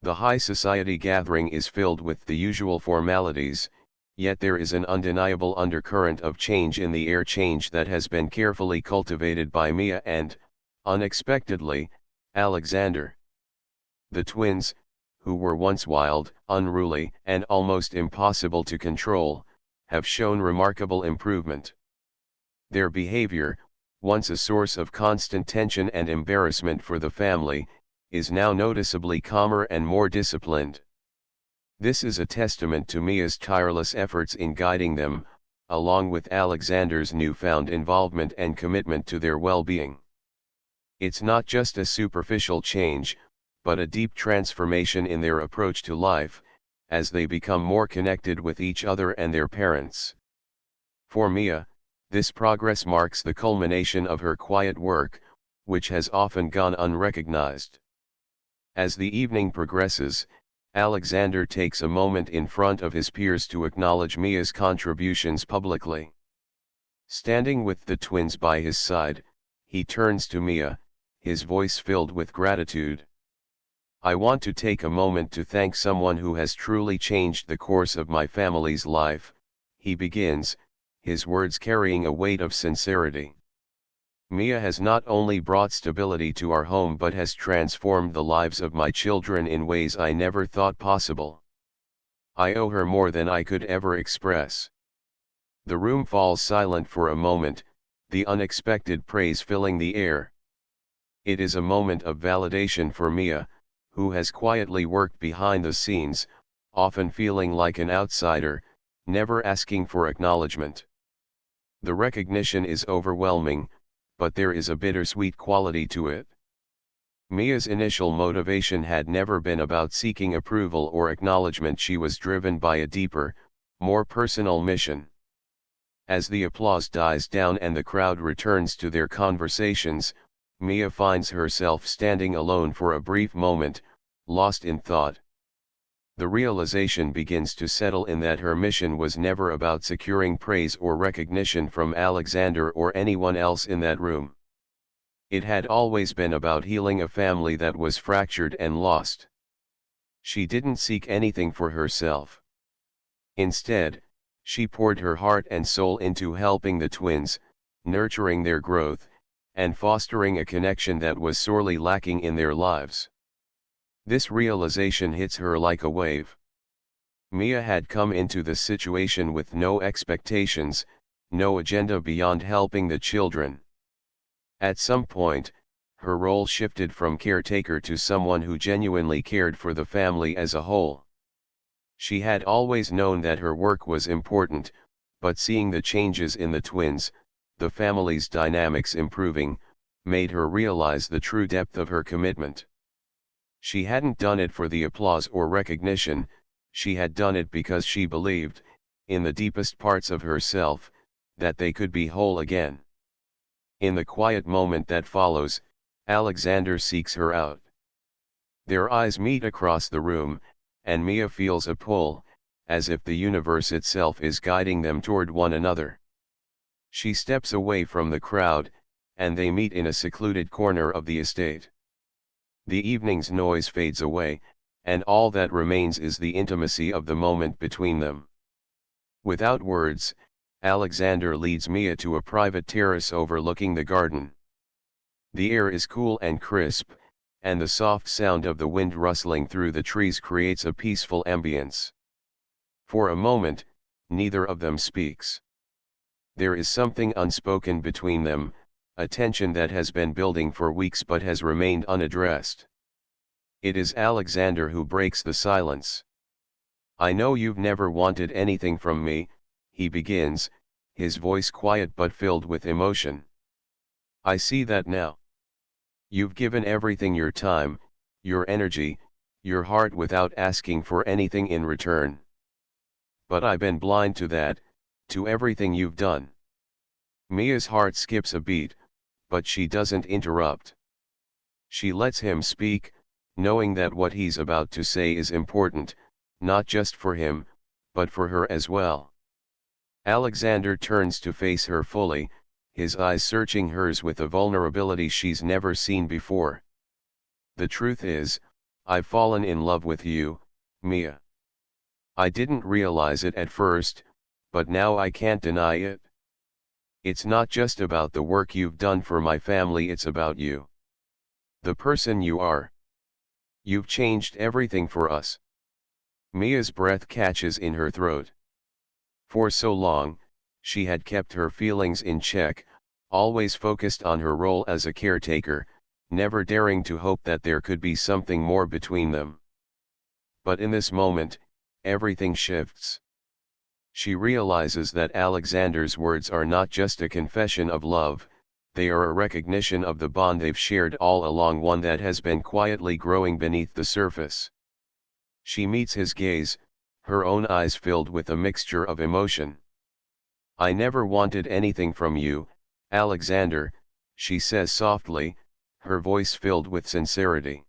The high society gathering is filled with the usual formalities, yet there is an undeniable undercurrent of change in the air, change that has been carefully cultivated by Mia and, unexpectedly, Alexander. The twins, who were once wild, unruly, and almost impossible to control, have shown remarkable improvement. Their behavior, once a source of constant tension and embarrassment for the family, is now noticeably calmer and more disciplined. This is a testament to Mia's tireless efforts in guiding them, along with Alexander's newfound involvement and commitment to their well-being. It's not just a superficial change, but a deep transformation in their approach to life, as they become more connected with each other and their parents. For Mia, this progress marks the culmination of her quiet work, which has often gone unrecognized. As the evening progresses, Alexander takes a moment in front of his peers to acknowledge Mia's contributions publicly. Standing with the twins by his side, he turns to Mia, his voice filled with gratitude. "I want to take a moment to thank someone who has truly changed the course of my family's life," he begins, his words carrying a weight of sincerity. "Mia has not only brought stability to our home but has transformed the lives of my children in ways I never thought possible. I owe her more than I could ever express." The room falls silent for a moment, the unexpected praise filling the air. It is a moment of validation for Mia, who has quietly worked behind the scenes, often feeling like an outsider, never asking for acknowledgement. The recognition is overwhelming, but there is a bittersweet quality to it. Mia's initial motivation had never been about seeking approval or acknowledgement. She was driven by a deeper, more personal mission. As the applause dies down and the crowd returns to their conversations, Mia finds herself standing alone for a brief moment, lost in thought. The realization begins to settle in that her mission was never about securing praise or recognition from Alexander or anyone else in that room. It had always been about healing a family that was fractured and lost. She didn't seek anything for herself. Instead, she poured her heart and soul into helping the twins, nurturing their growth, and fostering a connection that was sorely lacking in their lives. This realization hits her like a wave. Mia had come into the situation with no expectations, no agenda beyond helping the children. At some point, her role shifted from caretaker to someone who genuinely cared for the family as a whole. She had always known that her work was important, but seeing the changes in the twins, the family's dynamics improving, made her realize the true depth of her commitment. She hadn't done it for the applause or recognition, she had done it because she believed, in the deepest parts of herself, that they could be whole again. In the quiet moment that follows, Alexander seeks her out. Their eyes meet across the room, and Mia feels a pull, as if the universe itself is guiding them toward one another. She steps away from the crowd, and they meet in a secluded corner of the estate. The evening's noise fades away, and all that remains is the intimacy of the moment between them. Without words, Alexander leads Mia to a private terrace overlooking the garden. The air is cool and crisp, and the soft sound of the wind rustling through the trees creates a peaceful ambience. For a moment, neither of them speaks. There is something unspoken between them, a tension that has been building for weeks but has remained unaddressed. It is Alexander who breaks the silence. "I know you've never wanted anything from me," he begins, his voice quiet but filled with emotion. "I see that now. You've given everything, your time, your energy, your heart without asking for anything in return. But I've been blind to that, to everything you've done." Mia's heart skips a beat, but she doesn't interrupt. She lets him speak, knowing that what he's about to say is important, not just for him, but for her as well. Alexander turns to face her fully, his eyes searching hers with a vulnerability she's never seen before. "The truth is, I've fallen in love with you, Mia. I didn't realize it at first, but now I can't deny it. It's not just about the work you've done for my family, it's about you. The person you are. You've changed everything for us." Mia's breath catches in her throat. For so long, she had kept her feelings in check, always focused on her role as a caretaker, never daring to hope that there could be something more between them. But in this moment, everything shifts. She realizes that Alexander's words are not just a confession of love, they are a recognition of the bond they've shared all along, one that has been quietly growing beneath the surface. She meets his gaze, her own eyes filled with a mixture of emotion. "I never wanted anything from you, Alexander," she says softly, her voice filled with sincerity.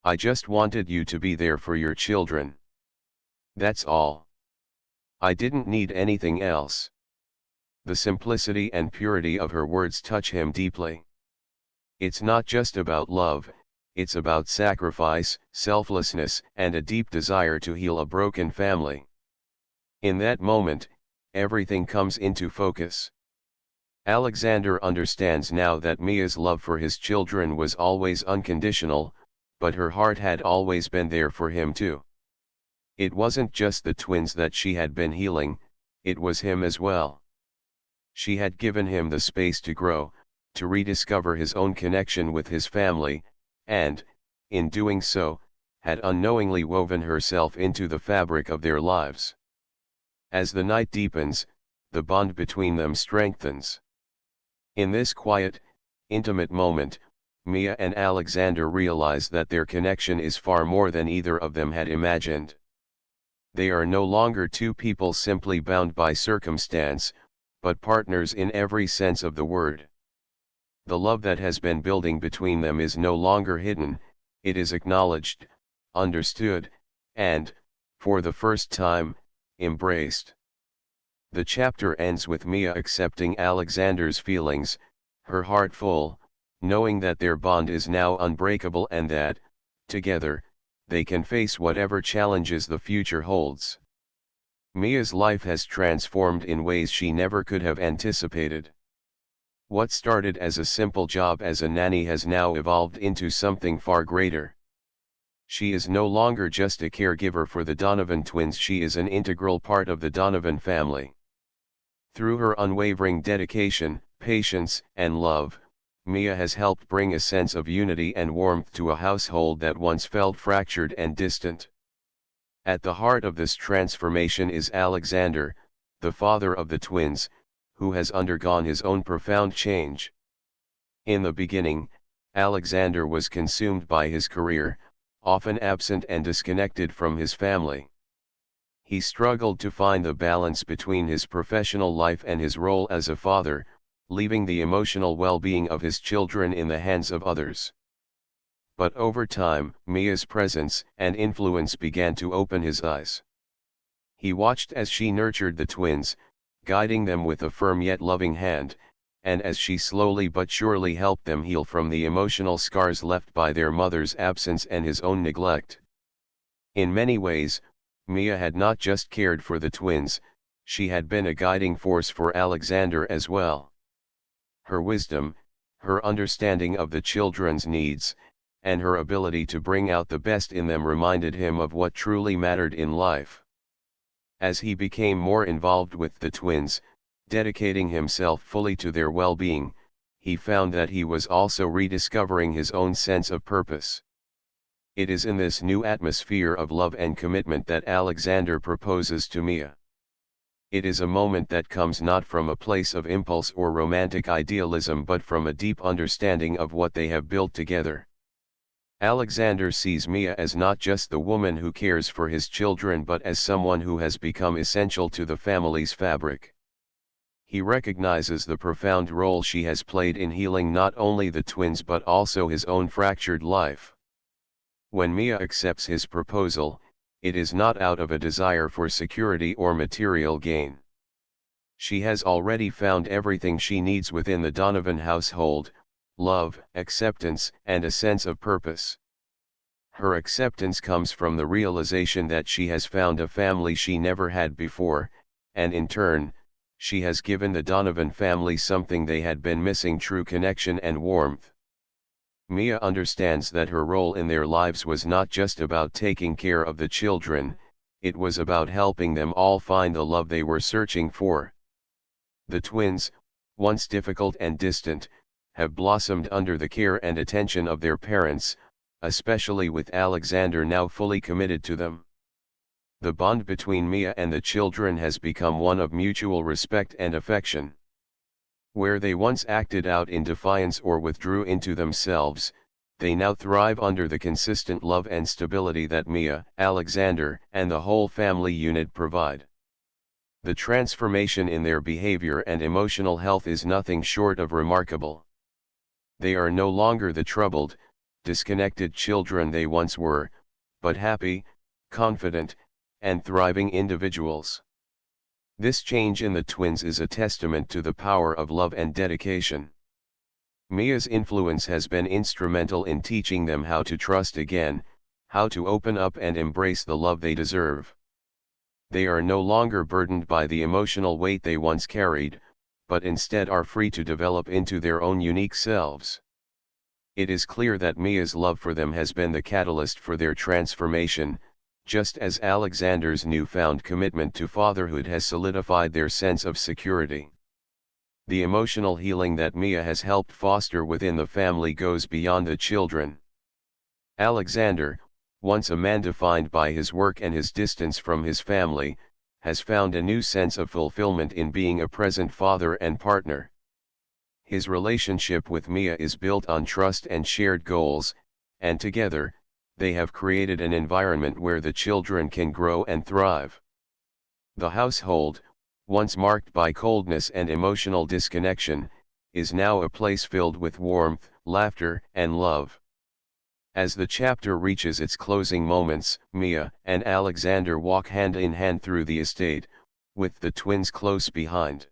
"I just wanted you to be there for your children. That's all. I didn't need anything else." The simplicity and purity of her words touch him deeply. It's not just about love, it's about sacrifice, selflessness, and a deep desire to heal a broken family. In that moment, everything comes into focus. Alexander understands now that Mia's love for his children was always unconditional, but her heart had always been there for him too. It wasn't just the twins that she had been healing, it was him as well. She had given him the space to grow, to rediscover his own connection with his family, and, in doing so, had unknowingly woven herself into the fabric of their lives. As the night deepens, the bond between them strengthens. In this quiet, intimate moment, Mia and Alexander realize that their connection is far more than either of them had imagined. They are no longer two people simply bound by circumstance, but partners in every sense of the word. The love that has been building between them is no longer hidden, it is acknowledged, understood, and, for the first time, embraced. The chapter ends with Mia accepting Alexander's feelings, her heart full, knowing that their bond is now unbreakable and that, together, they can face whatever challenges the future holds. Mia's life has transformed in ways she never could have anticipated. What started as a simple job as a nanny has now evolved into something far greater. She is no longer just a caregiver for the Donovan twins, she is an integral part of the Donovan family. Through her unwavering dedication, patience, and love, Mia has helped bring a sense of unity and warmth to a household that once felt fractured and distant. At the heart of this transformation is Alexander, the father of the twins, who has undergone his own profound change. In the beginning, Alexander was consumed by his career, often absent and disconnected from his family. He struggled to find the balance between his professional life and his role as a father, leaving the emotional well-being of his children in the hands of others. But over time, Mia's presence and influence began to open his eyes. He watched as she nurtured the twins, guiding them with a firm yet loving hand, and as she slowly but surely helped them heal from the emotional scars left by their mother's absence and his own neglect. In many ways, Mia had not just cared for the twins, she had been a guiding force for Alexander as well. Her wisdom, her understanding of the children's needs, and her ability to bring out the best in them reminded him of what truly mattered in life. As he became more involved with the twins, dedicating himself fully to their well-being, he found that he was also rediscovering his own sense of purpose. It is in this new atmosphere of love and commitment that Alexander proposes to Mia. It is a moment that comes not from a place of impulse or romantic idealism but from a deep understanding of what they have built together. Alexander sees Mia as not just the woman who cares for his children but as someone who has become essential to the family's fabric. He recognizes the profound role she has played in healing not only the twins but also his own fractured life. When Mia accepts his proposal, it is not out of a desire for security or material gain. She has already found everything she needs within the Donovan household: love, acceptance, and a sense of purpose. Her acceptance comes from the realization that she has found a family she never had before, and in turn, she has given the Donovan family something they had been missing: true connection and warmth. Mia understands that her role in their lives was not just about taking care of the children, it was about helping them all find the love they were searching for. The twins, once difficult and distant, have blossomed under the care and attention of their parents, especially with Alexander now fully committed to them. The bond between Mia and the children has become one of mutual respect and affection. Where they once acted out in defiance or withdrew into themselves, they now thrive under the consistent love and stability that Mia, Alexander, and the whole family unit provide. The transformation in their behavior and emotional health is nothing short of remarkable. They are no longer the troubled, disconnected children they once were, but happy, confident, and thriving individuals. This change in the twins is a testament to the power of love and dedication. Mia's influence has been instrumental in teaching them how to trust again, how to open up and embrace the love they deserve. They are no longer burdened by the emotional weight they once carried, but instead are free to develop into their own unique selves. It is clear that Mia's love for them has been the catalyst for their transformation, just as Alexander's newfound commitment to fatherhood has solidified their sense of security. The emotional healing that Mia has helped foster within the family goes beyond the children. Alexander, once a man defined by his work and his distance from his family, has found a new sense of fulfillment in being a present father and partner. His relationship with Mia is built on trust and shared goals, and together, they have created an environment where the children can grow and thrive. The household, once marked by coldness and emotional disconnection, is now a place filled with warmth, laughter, and love. As the chapter reaches its closing moments, Mia and Alexander walk hand in hand through the estate, with the twins close behind.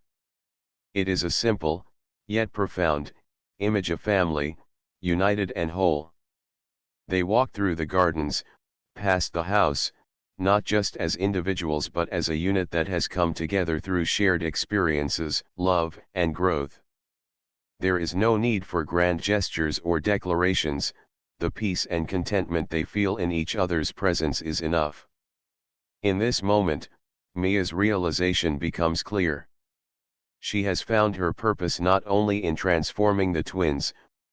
It is a simple, yet profound, image of family, united and whole. They walk through the gardens, past the house, not just as individuals but as a unit that has come together through shared experiences, love, and growth. There is no need for grand gestures or declarations. The peace and contentment they feel in each other's presence is enough. In this moment, Mia's realization becomes clear. She has found her purpose not only in transforming the twins,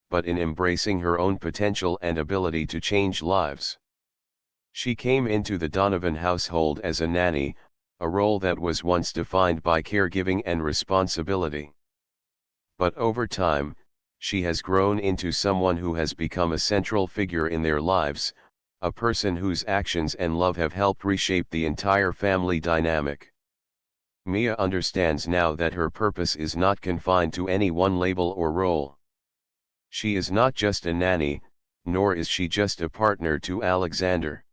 but in embracing her own potential and ability to change lives. She came into the Donovan household as a nanny, a role that was once defined by caregiving and responsibility. But over time, she has grown into someone who has become a central figure in their lives, a person whose actions and love have helped reshape the entire family dynamic. Mia understands now that her purpose is not confined to any one label or role. She is not just a nanny, nor is she just a partner to Alexander.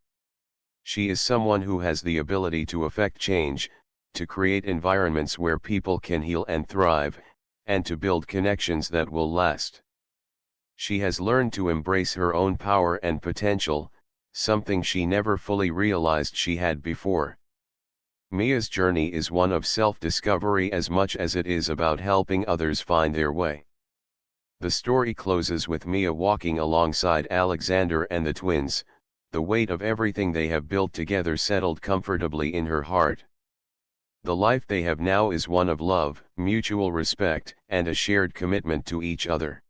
She is someone who has the ability to affect change, to create environments where people can heal and thrive, and to build connections that will last. She has learned to embrace her own power and potential, something she never fully realized she had before. Mia's journey is one of self-discovery as much as it is about helping others find their way. The story closes with Mia walking alongside Alexander and the twins, the weight of everything they have built together settled comfortably in her heart. The life they have now is one of love, mutual respect, and a shared commitment to each other.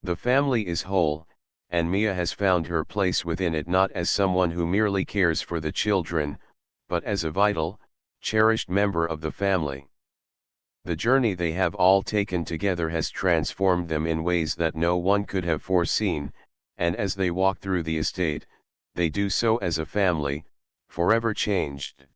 The family is whole, and Mia has found her place within it not as someone who merely cares for the children, but as a vital, cherished member of the family. The journey they have all taken together has transformed them in ways that no one could have foreseen, and as they walk through the estate, they do so as a family, forever changed.